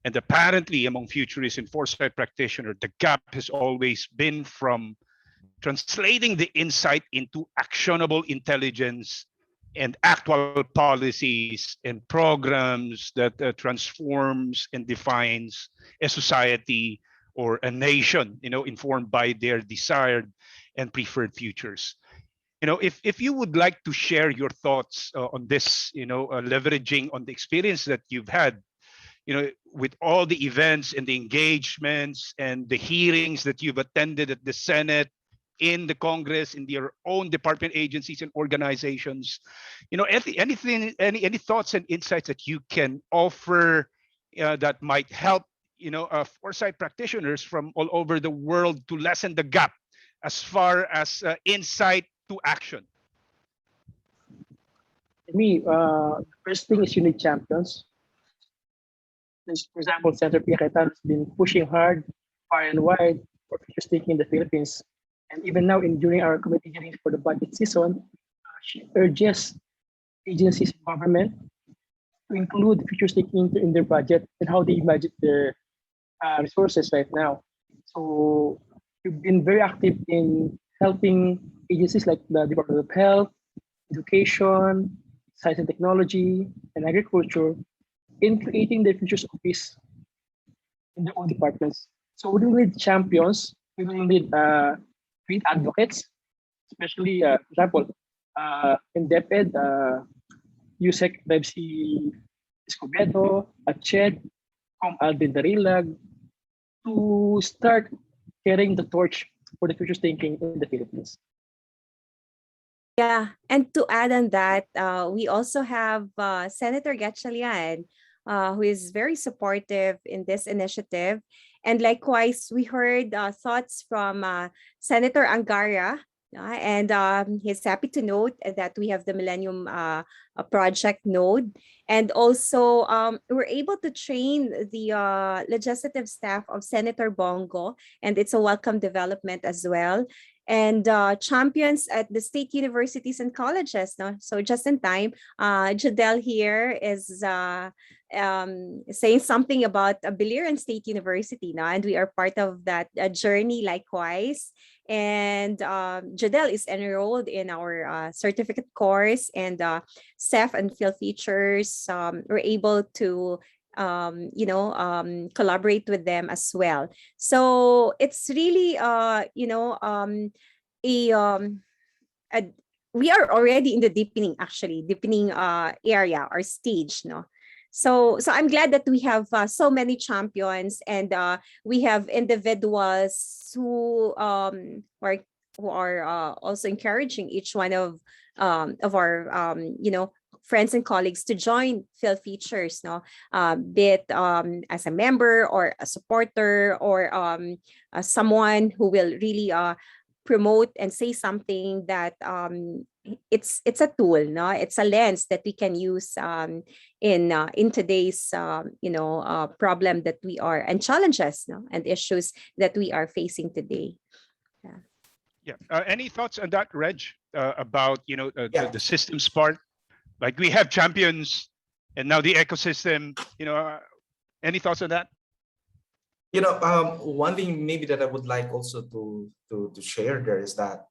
And apparently, among futurists and foresight practitioners, the gap has always been from translating the insight into actionable intelligence and actual policies and programs that transforms and defines a society or a nation, informed by their desired and preferred futures. If you would like to share your thoughts on this, leveraging on the experience that you've had, with all the events and the engagements and the hearings that you've attended at the Senate, in the Congress, in your own department agencies and organizations, any thoughts and insights that you can offer that might help, foresight practitioners from all over the world to lessen the gap as far as insight to action? For me, the first thing is you need champions. For example, Senator Pia Cayetano has been pushing hard, far and wide, for futures thinking in the Philippines. And even now, during our committee hearings for the budget season, she urges agencies and government to include futures thinking in their budget and how they budget their resources right now. So we've been very active in helping agencies like the Department of Health, Education, Science and Technology, and Agriculture in creating the futures office in their own departments. So we will need champions. We will need great advocates, especially, for example, in DepEd, USEC Bebsi Escobedo, Ached, Alvin Darilag, to start carrying the torch for the futures thinking in the Philippines. Yeah, and to add on that, we also have Senator Gatchalian, who is very supportive in this initiative. And likewise, we heard thoughts from Senator Angara, and he's happy to note that we have the Millennium Project node. And also, we're able to train the legislative staff of Senator Bongo, and it's a welcome development as well. And champions at the state universities and colleges. No? So just in time, Jadel here is saying something about Biliran State University now, and we are part of that journey likewise. And Jadel is enrolled in our certificate course, and Seth and Philfutures were able to collaborate with them as well. So it's really we are already in the deepening area or stage, no. So I'm glad that we have so many champions, and we have individuals who are also encouraging each one of our friends and colleagues to join Philfutures, no, be it as a member or a supporter or someone who will really promote and say something that it's a tool, no, it's a lens that we can use in today's problem that we are and challenges, no, and issues that we are facing today. Yeah. Any thoughts on that, Reg? About Yeah. the systems part? Like we have champions, and now the ecosystem. Any thoughts on that? One thing maybe that I would like also to share there is that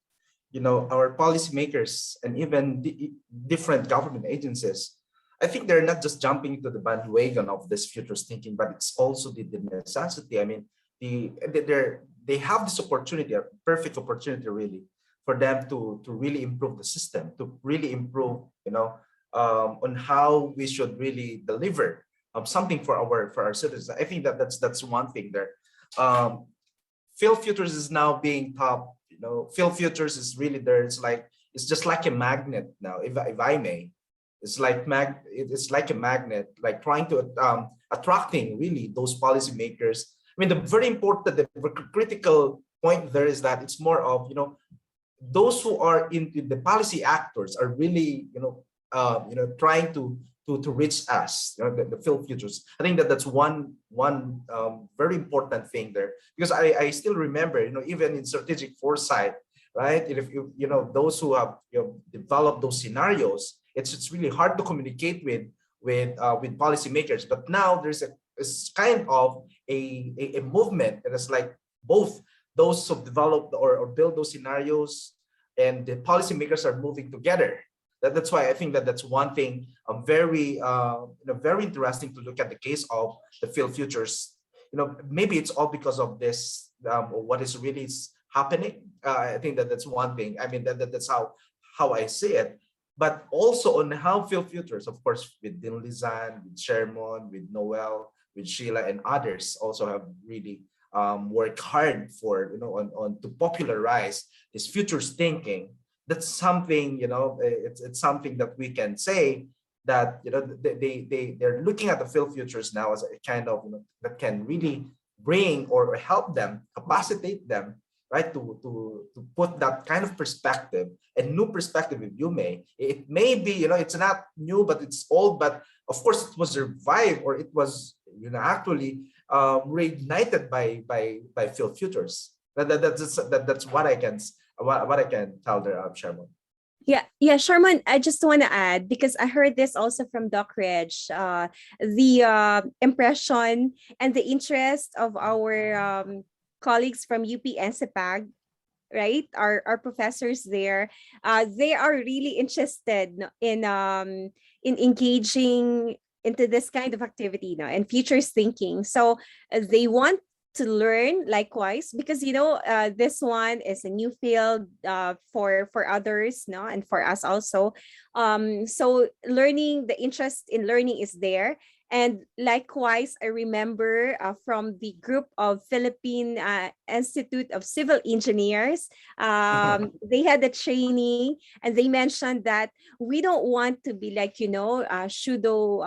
our policymakers and even the different government agencies, I think they're not just jumping to the bandwagon of this futures thinking, but it's also the necessity. I mean, they have this opportunity, a perfect opportunity really, for them to really improve the system, to really improve, on how we should really deliver something for our citizens. I think that's one thing there. Philfutures is now being top. Philfutures is really there. It's just like a magnet now, if I may. It's like a magnet, like trying to attracting really those policymakers. I mean, the very important, the critical point there is that it's more of those who are into the policy actors are really trying to reach us, the Philfutures. I think that's one very important thing there, because I still remember, even in strategic foresight, right? If those who have developed those scenarios, it's really hard to communicate with policymakers. But now there's it's kind of a movement that is like both those who developed or build those scenarios and the policymakers are moving together. That's why I think that's one thing very very interesting to look at the case of the Philfutures. Maybe it's all because of this what is really happening. I think that's one thing. I mean that's how I see it. But also on how Philfutures, of course, with Dinlizan, with Sherman, with Noel, with Sheila and others also have really worked hard for on to popularize this futures thinking. That's something it's something that we can say that they're looking at the Philfutures now as a kind of that can really bring or help them, capacitate them, right, to put that kind of perspective, a new perspective, if you may. It may be it's not new, but it's old. But of course, it was revived, or it was actually reignited by Philfutures. That's what I can tell there, Sherman. Yeah, Sherman, I just want to add, because I heard this also from Doc Reg, the impression and the interest of our colleagues from UP NCPAG, right? Our professors there, they are really interested in engaging into this kind of activity now and futures thinking. So they want to learn likewise, because this one is a new field for others, no, and for us also. So the interest in learning is there. And likewise, I remember from the group of Philippine Institute of Civil Engineers, they had a training, and they mentioned that we don't want to be like, pseudo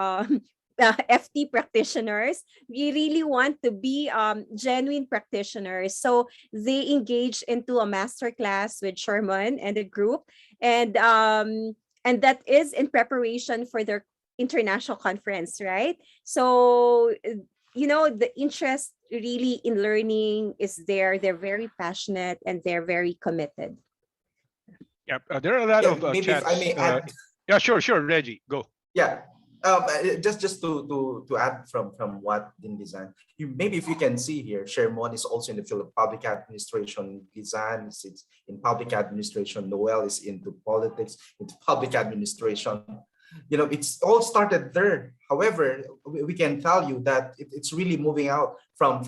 FT practitioners. We really want to be genuine practitioners. So they engaged into a masterclass with Sherman and the group, and that is in preparation for their international conference, right? So the interest really in learning is there. They're very passionate and they're very committed. Yeah, there are a lot of maybe chats. if I may add. Yeah, sure, Reggie, go. Yeah. Just to add from what Din Design, maybe if you can see here, Sherman is also in the field of public administration. Design is in public administration. Noel is into politics, into public administration. It's all started there. However, we can tell you that it's really moving out from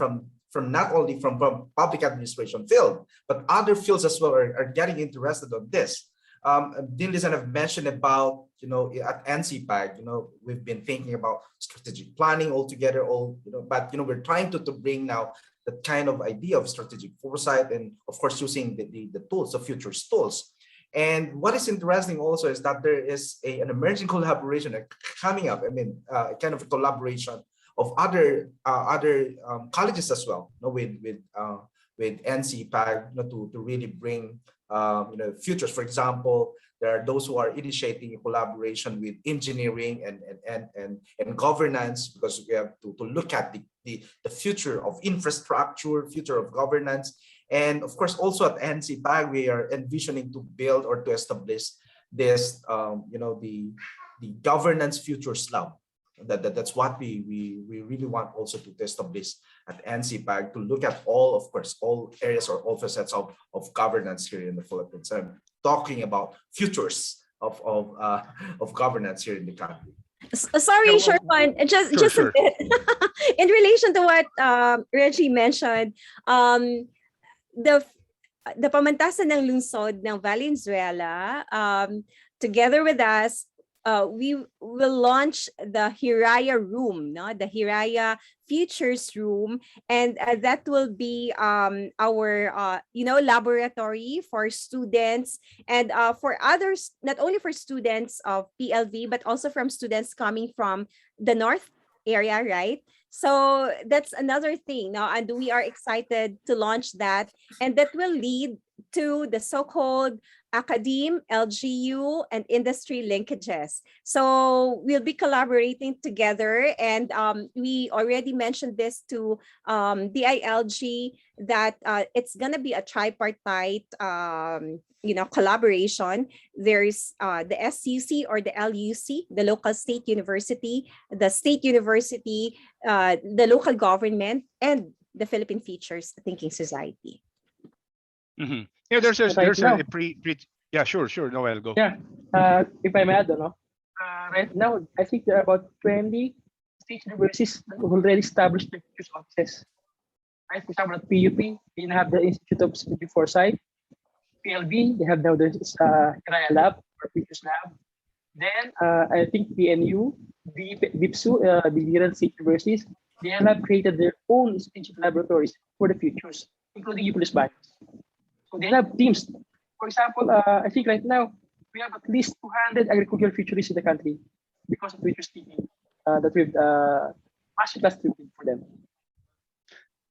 not only from public administration field, but other fields as well are getting interested on this. Dinlisan have mentioned about, at NCPAG, we've been thinking about strategic planning altogether, but we're trying to bring now that kind of idea of strategic foresight, and of course using the tools, the futures tools. And what is interesting also is that there is an emerging collaboration coming up. I mean, kind of a collaboration of other colleges as well, you know, with NCPAG, you know, to really bring you know, futures. For example, there are those who are initiating a collaboration with engineering and governance, because we have to look at the future of infrastructure, future of governance. And of course, also at NCPAG, we are envisioning to build or to establish this, you know, the governance futures lab. That's what we really want also to establish at NCPAG, to look at all, of course, all areas or all facets of governance here in the Philippines. I'm talking about futures of governance here in the country. Sorry, Sherman, just a bit. In relation to what Reggie mentioned, the Pamantasan ng Lungsod ng Valenzuela, together with us, we will launch the Hiraya room, no? The Hiraya Futures room, and that will be our you know, laboratory for students and for others, not only for students of PLV but also from students coming from the north area, right? So that's another thing now, and we are excited to launch that, and that will lead to the so-called academe, LGU, and industry linkages. So we'll be collaborating together, and we already mentioned this to DILG that it's gonna be a tripartite, you know, collaboration. There's the SUC or the LUC, the local state university, the state university, the local government, and the Philippine Futures Thinking Society. Mm-hmm. Yeah, there's a pre yeah, sure, Noel, go. Yeah, if I may add, no? Right now, I think there are about 20 state universities that have already established their futures offices. Right, for example, at PUP, they have the Institute of Philippine Foresight. PLB, they have now the Hiraya Lab or Futures Lab. Then I think PNU, BIPSU, the Biran State Universities, they have created their own institute laboratories for the futures, including UPLS Bios. So they have teams. For example, I think right now we have at least 200 agricultural futurists in the country because of futures thinking that we've masterclass for them.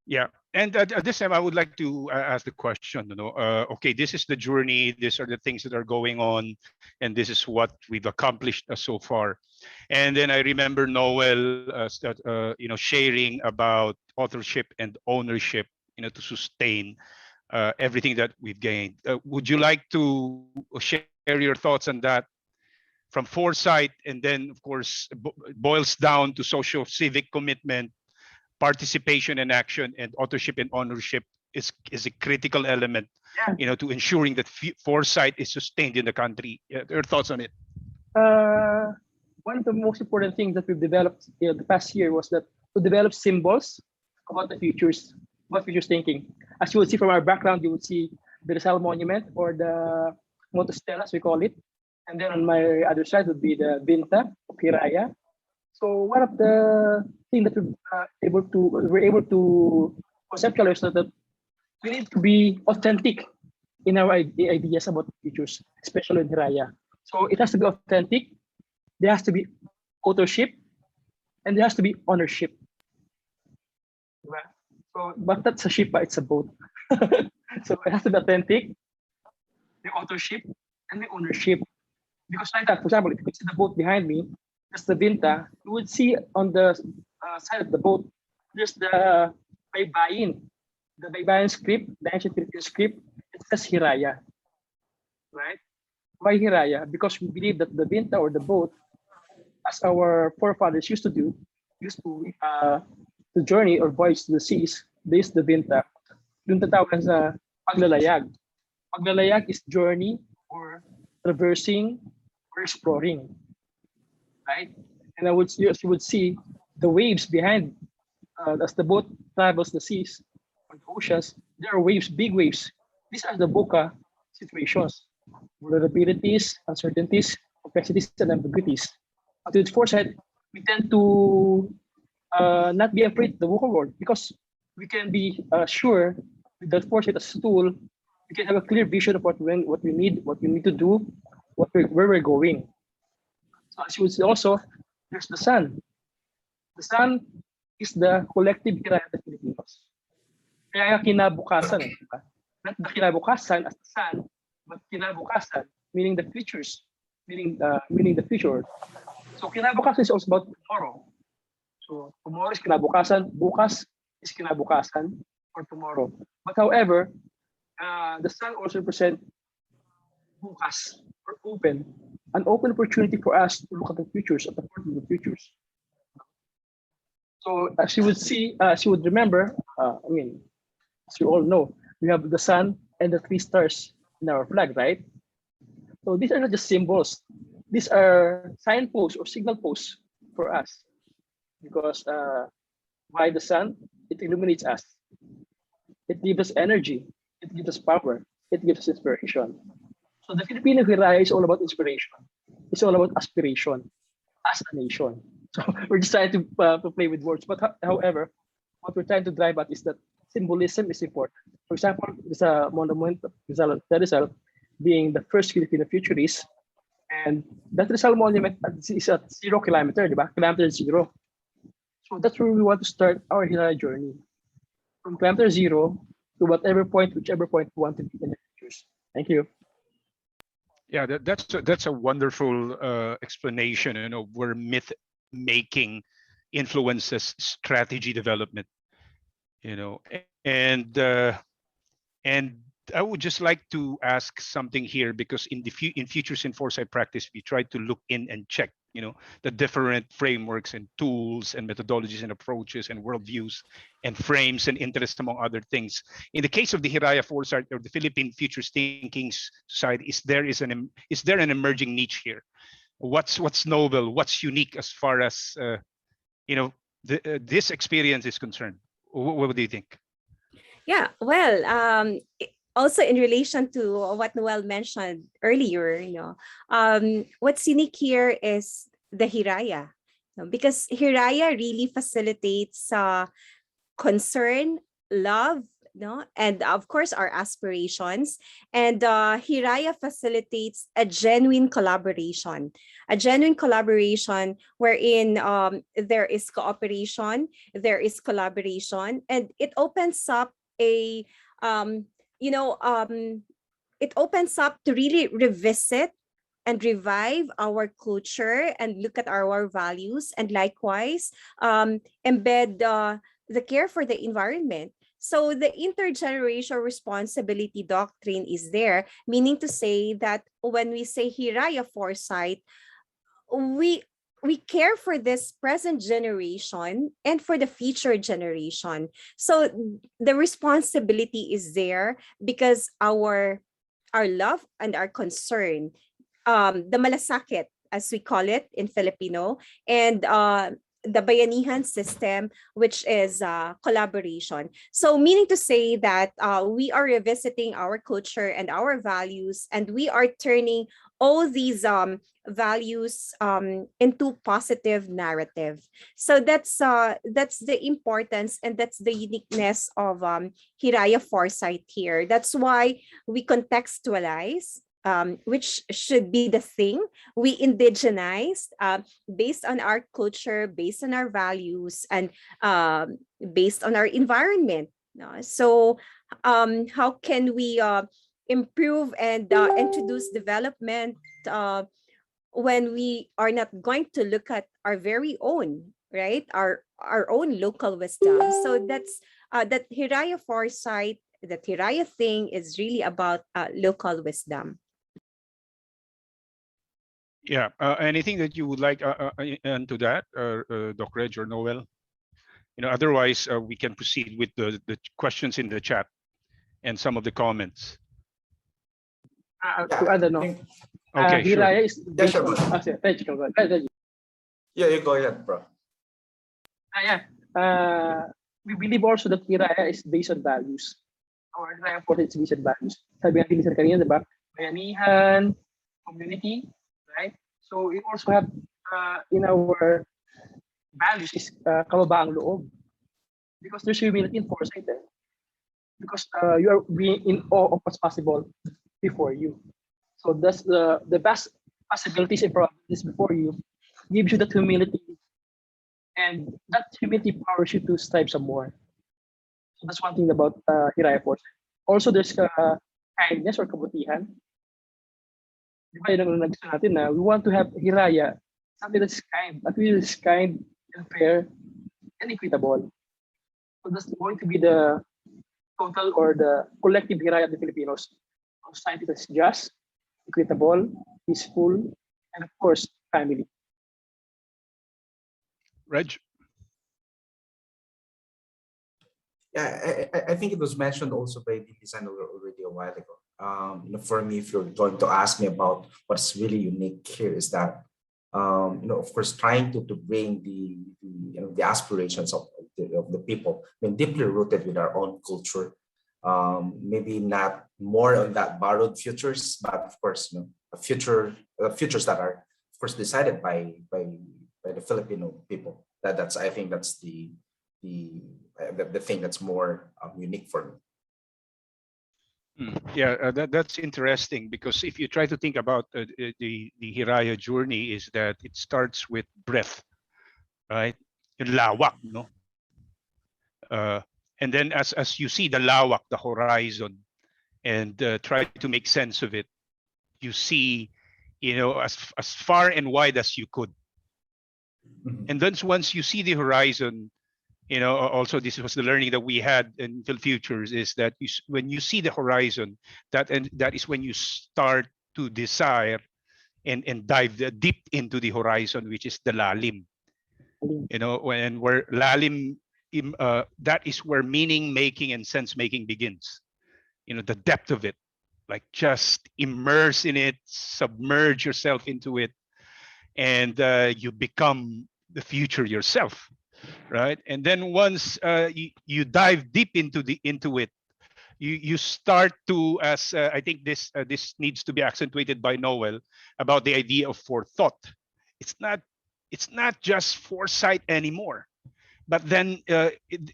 Yeah, and at this time, I would like to ask the question. You know, okay, this is the journey. These are the things that are going on, and this is what we've accomplished so far. And then I remember Noel, you know, sharing about authorship and ownership, you know, to sustain everything that we've gained. Would you like to share your thoughts on that from foresight, and then of course boils down to socio-civic commitment, participation and action, and authorship and ownership is a critical element, you know, to ensuring that foresight is sustained in the country. Your thoughts on it? One of the most important things that we've developed the past year was that to develop symbols about the futures, about futures thinking. As you will see from our background, you will see the Rizal Monument, or the Motostela, as we call it. And then on my other side would be the Binta of Hiraya. So one of the things that we're able to conceptualize is that we need to be authentic in our ideas about futures, especially in Hiraya. So it has to be authentic, there has to be authorship, and there has to be ownership. So, but that's a ship, but it's a boat. So it has to be authentic, the authorship, and the ownership. Because like that, for example, if you see the boat behind me, that's the Vinta, you would see on the side of the boat, there's the Baybayin. The Baybayin script, the ancient Philippine script, it says Hiraya. Right? Why Hiraya? Because we believe that the Vinta, or the boat, as our forefathers used to do, used to journey or voyage to the seas, they used the Vinta. Yung tatawag sa paglalayag. Paglalayag is journey or traversing or exploring. Right? And you would see the waves behind, as the boat travels the seas or the oceans, there are waves, big waves. These are the VUCA situations, vulnerabilities, uncertainties, complexities, and ambiguities. But with foresight, we tend to not be afraid of the VUCA world, because we can be sure with that foresight as a tool we can have a clear vision of what we need to do, where we're going. So as you would see also, there's the sun. The sun is the collective hiraya of the Filipinos. Kaya kinabukasan, diba? Not the kinabukasan as the sun, but kinabukasan, meaning the futures, meaning the future. So kinabukasan is also about tomorrow. So tomorrow is kinabukasan, bukas is kinabukasan, or tomorrow. But however, the sun also represents bukas, or open, an open opportunity for us to look at the futures, at the the futures. So as you would see, as you would remember, as you all know, we have the sun and the three stars in our flag, right? So these are not just symbols. These are signposts or signal posts for us. Because why the sun? It illuminates us. It gives us energy. It gives us power. It gives us inspiration. So the Filipino Hiraya is all about inspiration. It's all about aspiration as a nation. So we're just trying to play with words. But however, what we're trying to drive at is that symbolism is important. For example, there's a monument of Rizal being the first Filipino futurist. And that Rizal monument is at 0 kilometer, diba? Kilometer 0. So that's where we want to start our Hiraya journey. From kilometer 0 to whichever point we want to be in the future. Thank you. Yeah, that's a wonderful explanation, where myth making influences strategy development, and I would just like to ask something here, because in Futures in Foresight practice, we try to look in and check, the different frameworks and tools and methodologies and approaches and worldviews and frames and interests, among other things. In the case of the Hiraya Foresight or the Philippine Futures Thinking Society, is there an emerging niche here? What's novel? What's unique as far as this experience is concerned? What do you think? Yeah, well, also in relation to what Noel mentioned earlier, what's unique here is the Hiraya, because Hiraya really facilitates concern, love, and of course our aspirations. And Hiraya facilitates a genuine collaboration wherein there is cooperation, there is collaboration, and it opens up a you know it opens up to really revisit and revive our culture and look at our values, and likewise embed the care for the environment. So the intergenerational responsibility doctrine is there, meaning to say that when we say Hiraya Foresight, we care for this present generation and for the future generation. So the responsibility is there because our love and our concern, the malasakit, as we call it in Filipino, and the bayanihan system, which is collaboration. So meaning to say that we are revisiting our culture and our values, and we are turning all these values into positive narrative. So that's the importance, and that's the uniqueness of Hiraya Foresight here. That's why we contextualize, which should be the thing. We indigenize based on our culture, based on our values, and based on our environment. So how can we improve and introduce development when we are not going to look at our very own, right? Our own local wisdom. So that's that Hiraya Foresight, that Hiraya thing is really about local wisdom. Yeah. Anything that you would like add to that, Doc Reg or Noel? Otherwise we can proceed with the questions in the chat and some of the comments. I don't know. Okay, sure. Hiraya is Yeah, sure. thank you. Yeah, you go ahead, bro. We believe also that Hiraya is based on values. Our Hiraya Foresight is based on values. Sabi natin sa kanina, diba? Bayanihan, community, right? So we also have in our values is kababaang loob. Because there's humility in foresight. because you are being in awe of what's possible before you. So that's the vast possibilities and probabilities before you gives you that humility, and that humility powers you to strive some more. So that's one thing about Hiraya Foresight. Also, there's kindness or kabutihan. Di ba yun ang gusto natin na we want to have Hiraya, something that's kind, but really is kind and fair and equitable. So that's going to be the total or the collective Hiraya of the Filipinos. A society that's just, equitable, peaceful, and of course, family. Reg? Yeah, I think it was mentioned also by the designer already a while ago. For me, if you're going to ask me about what's really unique here is that, of course, trying to bring the aspirations of the people, I mean, deeply rooted with our own culture. Maybe not more on that borrowed futures, but of course, futures that are, of course, decided by the Filipino people. I think that's the thing that's more unique for me. Yeah, that's interesting, because if you try to think about the Hiraya journey, is that it starts with breadth, right? Yung lawak, no? And then as you see the lawak, the horizon, and try to make sense of it, you see, as far and wide as you could. And then once you see the horizon, also this was the learning that we had in Philfutures, is that when you see the horizon, that is when you start to desire and dive deep into the horizon, which is the lalim. When where lalim, that is where meaning making and sense making begins. The depth of it, like just immerse in it, submerge yourself into it, and you become the future yourself, right? And then once you dive deep into it, you start to, as I think this needs to be accentuated by Noel, about the idea of forethought. It's not just foresight anymore, but then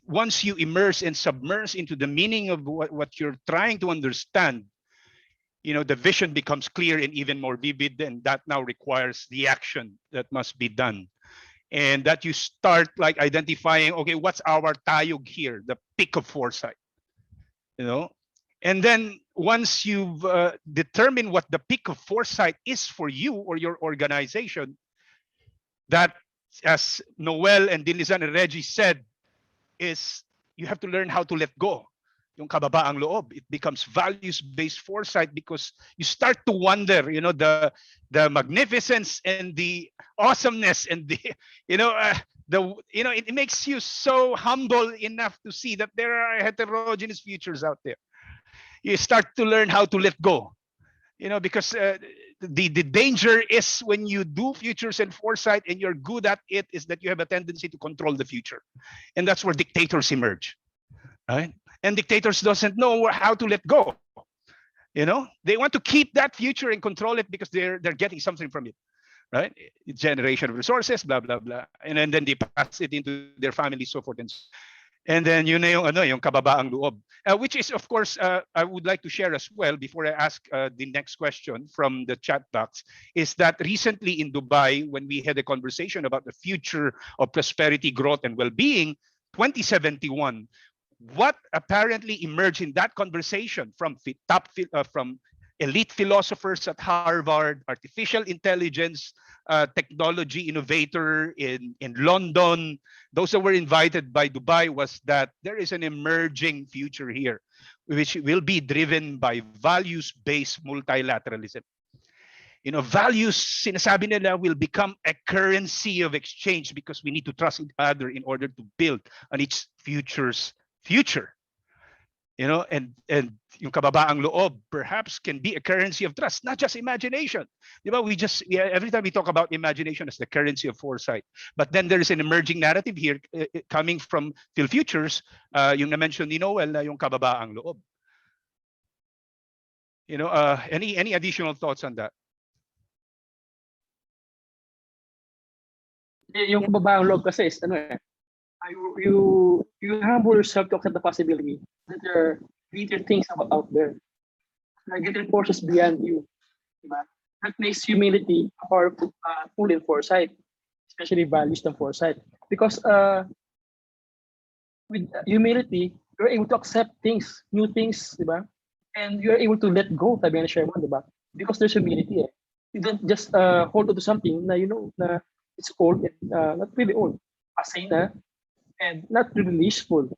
once you immerse and submerge into the meaning of what you're trying to understand, the vision becomes clear and even more vivid, and that now requires the action that must be done. And that you start like identifying, okay, what's our tayog here, the peak of foresight, and then once you've determined what the peak of foresight is for you or your organization, that, as Noel and Dinlizan and Reggie said, is you have to learn how to let go. Yung kababaang loob, it becomes values-based foresight, because you start to wonder, the magnificence and the awesomeness and the, it makes you so humble enough to see that there are heterogeneous futures out there. You start to learn how to let go, because the danger is when you do futures and foresight and you're good at it, is that you have a tendency to control the future, and that's where dictators emerge, right? And dictators doesn't know how to let go. They want to keep that future and control it because they're getting something from it, right? Generation of resources, blah blah blah, and then they pass it into their family, so forth and so. And then yung kababaang loob, which is, of course, I would like to share as well before I ask the next question from the chat box, is that recently in Dubai, when we had a conversation about the future of prosperity, growth, and well-being, 2071, what apparently emerged in that conversation from from elite philosophers at Harvard, artificial intelligence, technology innovator in London, those that were invited by Dubai, was that there is an emerging future here, which will be driven by values-based multilateralism. Values, sinasabi nila, will become a currency of exchange, because we need to trust each other in order to build on each future's future. And yung kababaang loob perhaps can be a currency of trust, not just imagination. Every time we talk about imagination as the currency of foresight, but then there is an emerging narrative here coming from Philfutures, yung na-mention ni Noel, yung kababaang loob. Any additional thoughts on that? Yung kababaang loob kasi is You humble yourself to accept the possibility that there are greater things out there. There are greater forces beyond you. Diba? That makes humility a powerful tool in foresight, especially values and foresight. Because with humility, you're able to accept things, new things, diba? And you're able to let go, sabi nga ni Sherman, diba? Because there's humility. Eh. You don't just hold on to something na you know na it's old and not really old, asay na, and not really useful.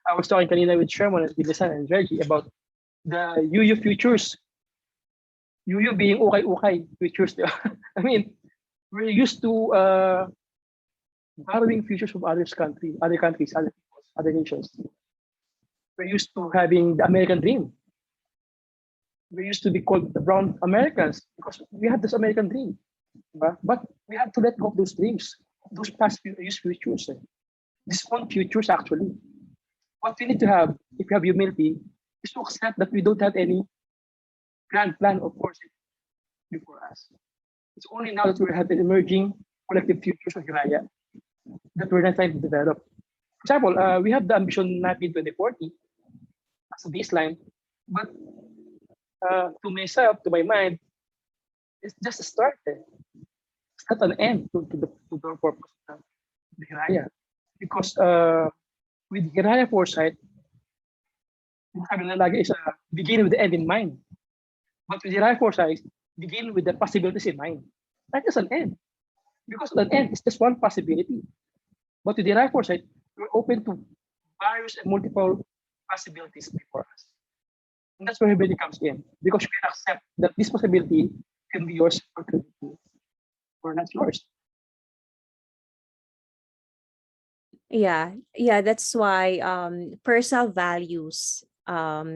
I was talking kanina with Sherman and Bilisan and Reggie about the UU futures. UU being ukay-ukay futures. Diba? I mean, we're used to borrowing futures from other countries, other peoples, other nations. We're used to having the American dream. We used to be called the brown Americans because we have this American dream. Diba? But we have to let go of those dreams, those past futures. Eh. These own futures actually. What we need to have, if we have humility, is to accept that we don't have any grand plan of course before us. It's only now that we have an emerging collective futures of Hiraya that we're not trying to develop. For example, we have the ambition mapping 2040 as a baseline, but to myself, to my mind, it's just a start. Eh. It's not an end to the purpose of the Hiraya. Because with Hiraya Foresight, sabi na lagi is begin with the end in mind. But with Hiraya Foresight, begin with the possibilities in mind. Not just an end. Because an end is just one possibility. But with Hiraya Foresight, we're open to various and multiple possibilities before us. And that's where humility comes in. Because you can accept that this possibility can be yours or could be or not yours. Yeah, that's why personal values are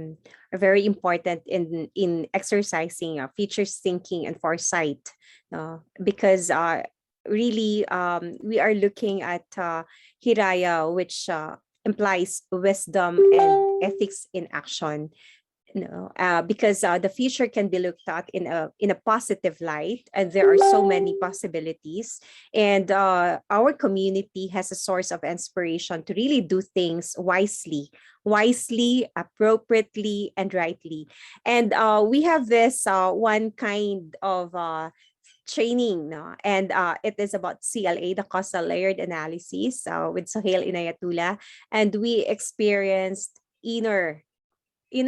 very important in exercising futures thinking and foresight, because really we are looking at Hiraya, which implies wisdom and ethics in action. Because the future can be looked at in a positive light, and there are so many possibilities. And our community has a source of inspiration to really do things wisely, appropriately, and rightly. And we have this one kind of training, no? And it is about CLA, the causal layered analysis, with Sohail Inayatullah, and we experienced inner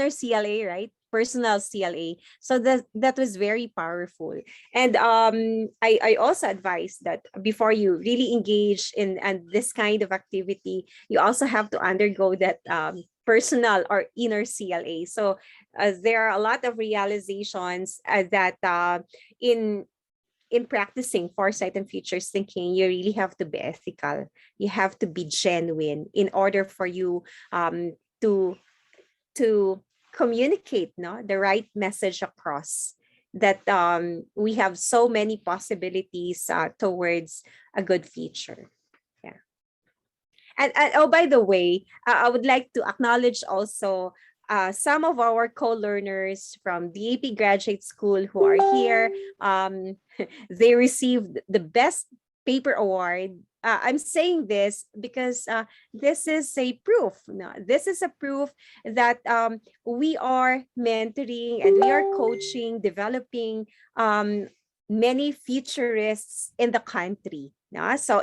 CLA, right? Personal CLA. So that was very powerful. And I also advise that before you really engage in and this kind of activity, you also have to undergo that personal or inner CLA. So there are a lot of realizations that in practicing foresight and futures thinking, you really have to be ethical. You have to be genuine in order for you to communicate the right message across, that we have so many possibilities towards a good future. Yeah. And oh, by the way, I would like to acknowledge also some of our co-learners from the AP Graduate School who are here. They received the best paper award. I'm saying this because this is a proof. No, this is a proof that we are mentoring and we are coaching, developing many futurists in the country. No? So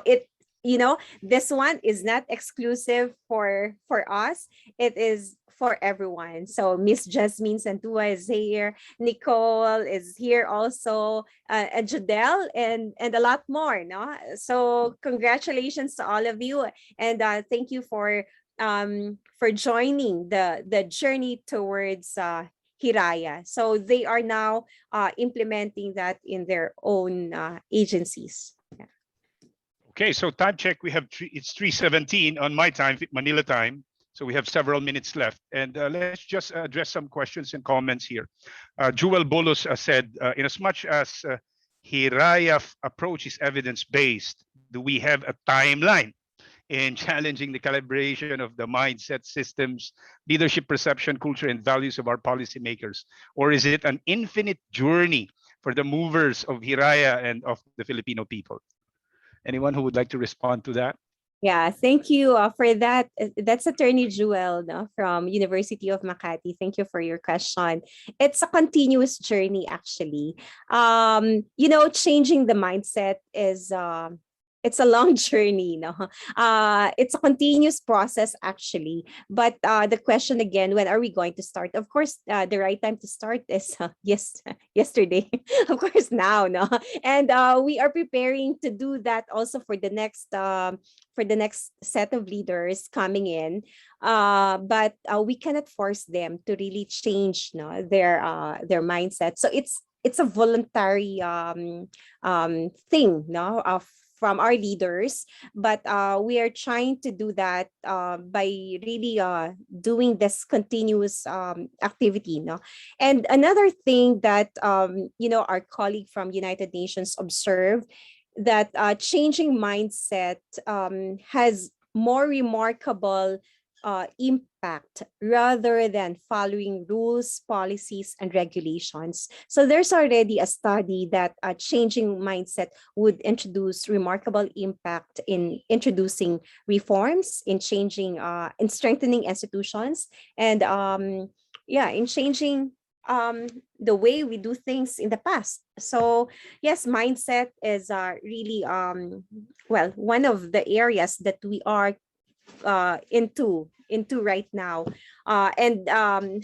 this one is not exclusive for us. It is for everyone. So Miss Jasmine Santua is here, Nicole is here also, and Jadelle, and a lot more. No, so congratulations to all of you, and thank you for joining the journey towards Hiraya. So they are now implementing that in their own agencies. Yeah. Okay, so time check. It's 3:17 on my time, Manila time. So we have several minutes left, and let's just address some questions and comments here. Jewel Bolos said, in as much as Hiraya approach is evidence-based, do we have a timeline in challenging the calibration of the mindset, systems, leadership perception, culture, and values of our policymakers? Or is it an infinite journey for the movers of Hiraya and of the Filipino people? Anyone who would like to respond to that? Yeah, thank you for that. That's Attorney Jewel, no, from University of Makati. Thank you for your question. It's a continuous journey, actually. Changing the mindset is it's a long journey, no. It's a continuous process, actually. But the question again, when are we going to start? Of course, the right time to start is yesterday. Of course, now, no. And we are preparing to do that also for the next set of leaders coming in, but we cannot force them to really change, no, their mindset. So it's a voluntary thing, no, of from our leaders, but we are trying to do that by really doing this continuous activity, no. And another thing that our colleague from United Nations observed, that changing mindset has more remarkable impact rather than following rules, policies, and regulations. So there's already a study that changing mindset would introduce remarkable impact in introducing reforms, in changing, in strengthening institutions, and in changing the way we do things in the past. So yes, mindset is really one of the areas that we are into right now. And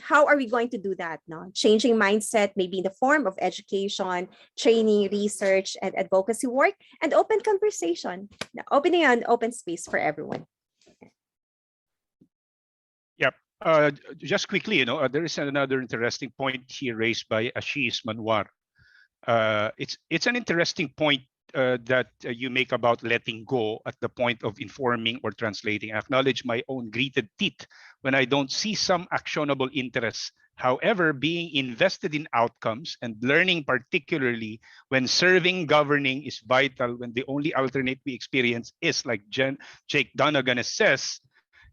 how are we going to do that now? Changing mindset, maybe in the form of education, training, research, and advocacy work, and open conversation, opening an open space for everyone. Yep. Just quickly, there is another interesting point here raised by Ashish Manwar. It's an interesting point that you make about letting go at the point of informing or translating. I acknowledge my own gritted teeth when I don't see some actionable interests. However, being invested in outcomes and learning, particularly when serving, governing, is vital when the only alternate we experience is, like Jake Donegan says,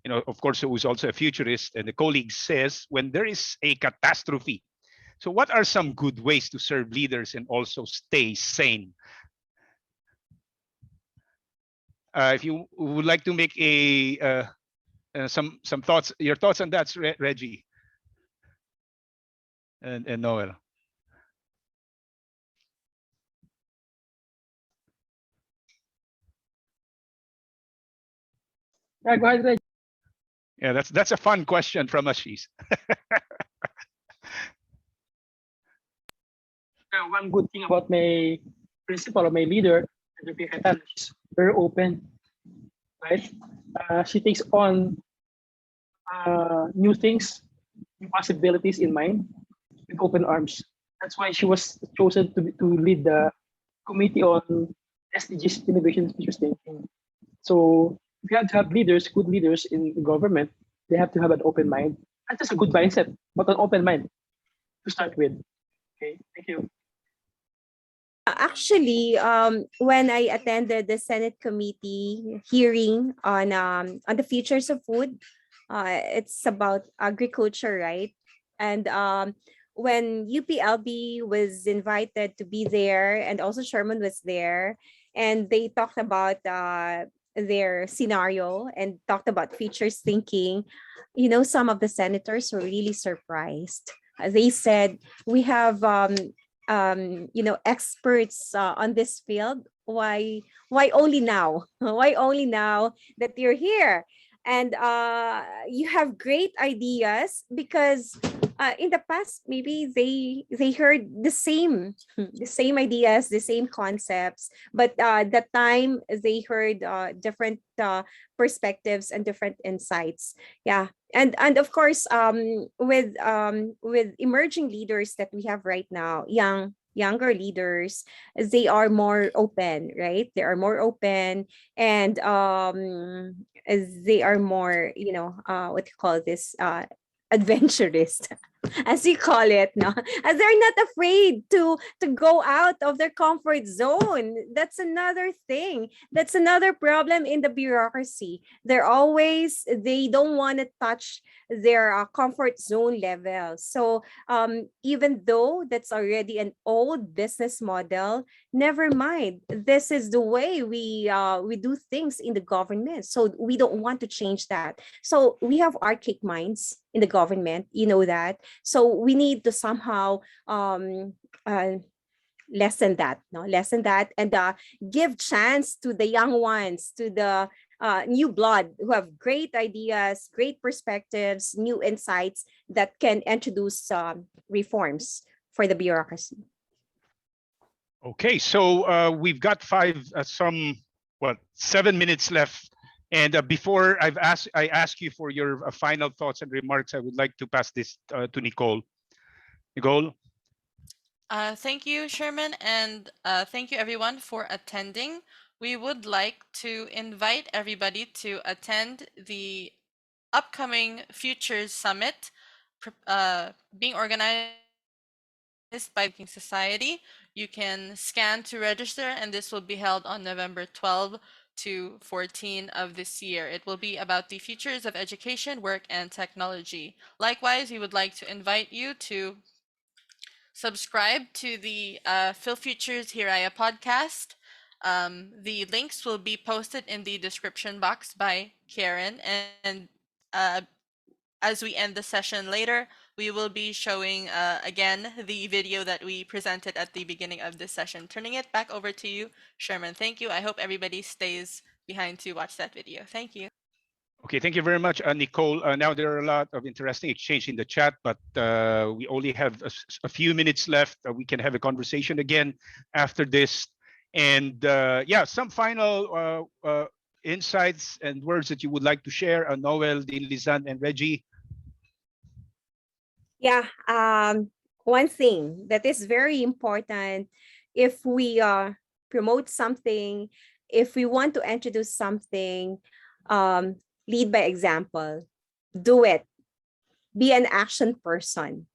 of course, who is also a futurist, and the colleague says, when there is a catastrophe. So what are some good ways to serve leaders and also stay sane? If you would like to make some thoughts, your thoughts on that, Reggie and Noel. Yeah, go ahead, Reg. Yeah, that's a fun question from Ashish. One good thing about my principal or my leader, she's very open, right? She takes on new things, new possibilities in mind with open arms. That's why she was chosen to lead the committee on SDGs, innovation, and futures thinking. So if you have to have leaders, good leaders in government, they have to have an open mind. Not just a good mindset, but an open mind to start with. Okay, thank you. Actually, when I attended the Senate committee hearing on the futures of food, it's about agriculture, right? And when UPLB was invited to be there, and also Sherman was there, and they talked about their scenario and talked about futures thinking, some of the senators were really surprised. They said, we have experts on this field. Why only now? Why only now that you're here? And you have great ideas, because in the past maybe they heard the same the same ideas, the same concepts, but that time they heard different perspectives and different insights. Yeah. And of course, with emerging leaders that we have right now, younger leaders, they are more open, right? They are more open, and they are more, what you call this, adventurous. as you call it, no? As they're not afraid to go out of their comfort zone. That's another thing. That's another problem in the bureaucracy. They don't want to touch their comfort zone level. So even though that's already an old business model, never mind. This is the way we do things in the government. So we don't want to change that. So we have archaic minds in the government, you know that. So we need to somehow lessen that, no, lessen that, and give chance to the young ones, to the new blood who have great ideas, great perspectives, new insights that can introduce reforms for the bureaucracy. Okay, so we've got 7 minutes left. And before I ask you for your final thoughts and remarks, I would like to pass this to Nicole. Nicole? Thank you, Sherman, and thank you everyone for attending. We would like to invite everybody to attend the upcoming Futures Summit being organized by the Thinking Society. You can scan to register, and this will be held on November 12 to 14 of this year. It will be about the futures of education, work, and technology. Likewise, we would like to invite you to subscribe to the Philfutures Hiraya podcast. The links will be posted in the description box by Karen, and as we end the session later, we will be showing again the video that we presented at the beginning of this session. Turning it back over to you, Sherman. Thank you. I hope everybody stays behind to watch that video. Thank you. Okay, thank you very much, Nicole. Now there are a lot of interesting exchange in the chat, but we only have a few minutes left. We can have a conversation again after this. And yeah, some final insights and words that you would like to share, Noel, Dean Lizan, and Reggie. Yeah, one thing that is very important, if we promote something, if we want to introduce something, lead by example, do it, be an action person.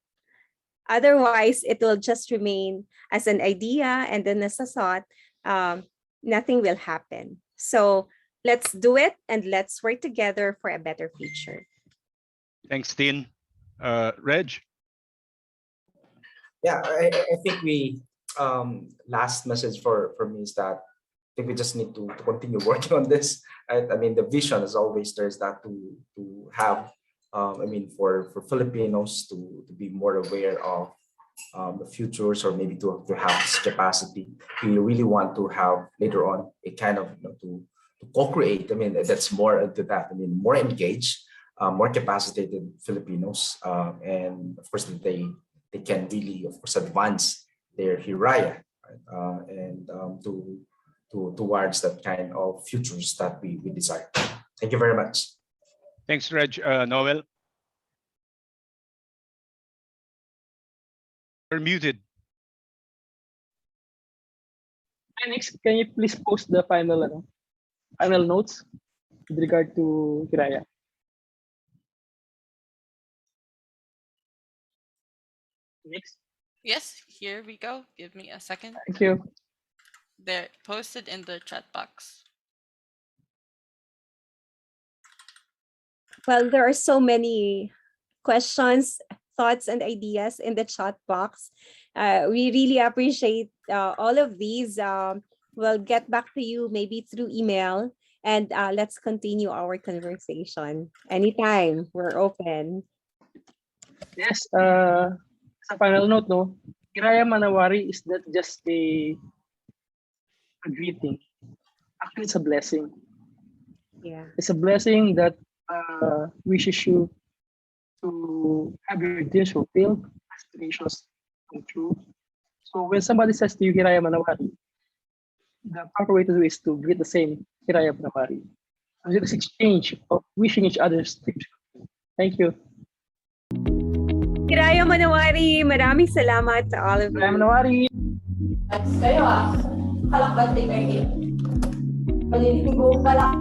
Otherwise, it will just remain as an idea and then as a thought, nothing will happen. So let's do it and let's work together for a better future. Thanks, Dean. Reg? Yeah, I think we last message for me is that I think we just need to continue working on this. I mean, the vision is always there's that to have I mean, for Filipinos to be more aware of the futures, or maybe to have this capacity. We really want to have later on a kind of to co-create. I mean, that's more into that. I mean, more engaged, more capacitated Filipinos, and of course they can really, of course, advance their Hiraya, right? And towards that kind of futures that we desire. Thank you very much. Thanks, Reg. Noel? You're muted. Next, can you please post the final notes with regard to Hiraya? Next. Yes, here we go. Give me a second. Thank you. They're posted in the chat box. Well, there are so many questions, thoughts, and ideas in the chat box. We really appreciate all of these. We'll get back to you maybe through email, and let's continue our conversation. Anytime, we're open. Yes, as a final note, no, Hiraya Manawari is not just a greeting. Actually, it's a blessing. Yeah. It's a blessing that wishes you to have your dreams fulfilled, aspirations come true. So when somebody says to you, Hiraya Manawari, the proper way to do is to greet the same, Hiraya Manawari. And this exchange of wishing each other's dreams. Thank you. Hiraya Manawari, maraming salamat sa all of you. Hiraya Manawari. Kayo kalakbati kayo. Paninig ko pala.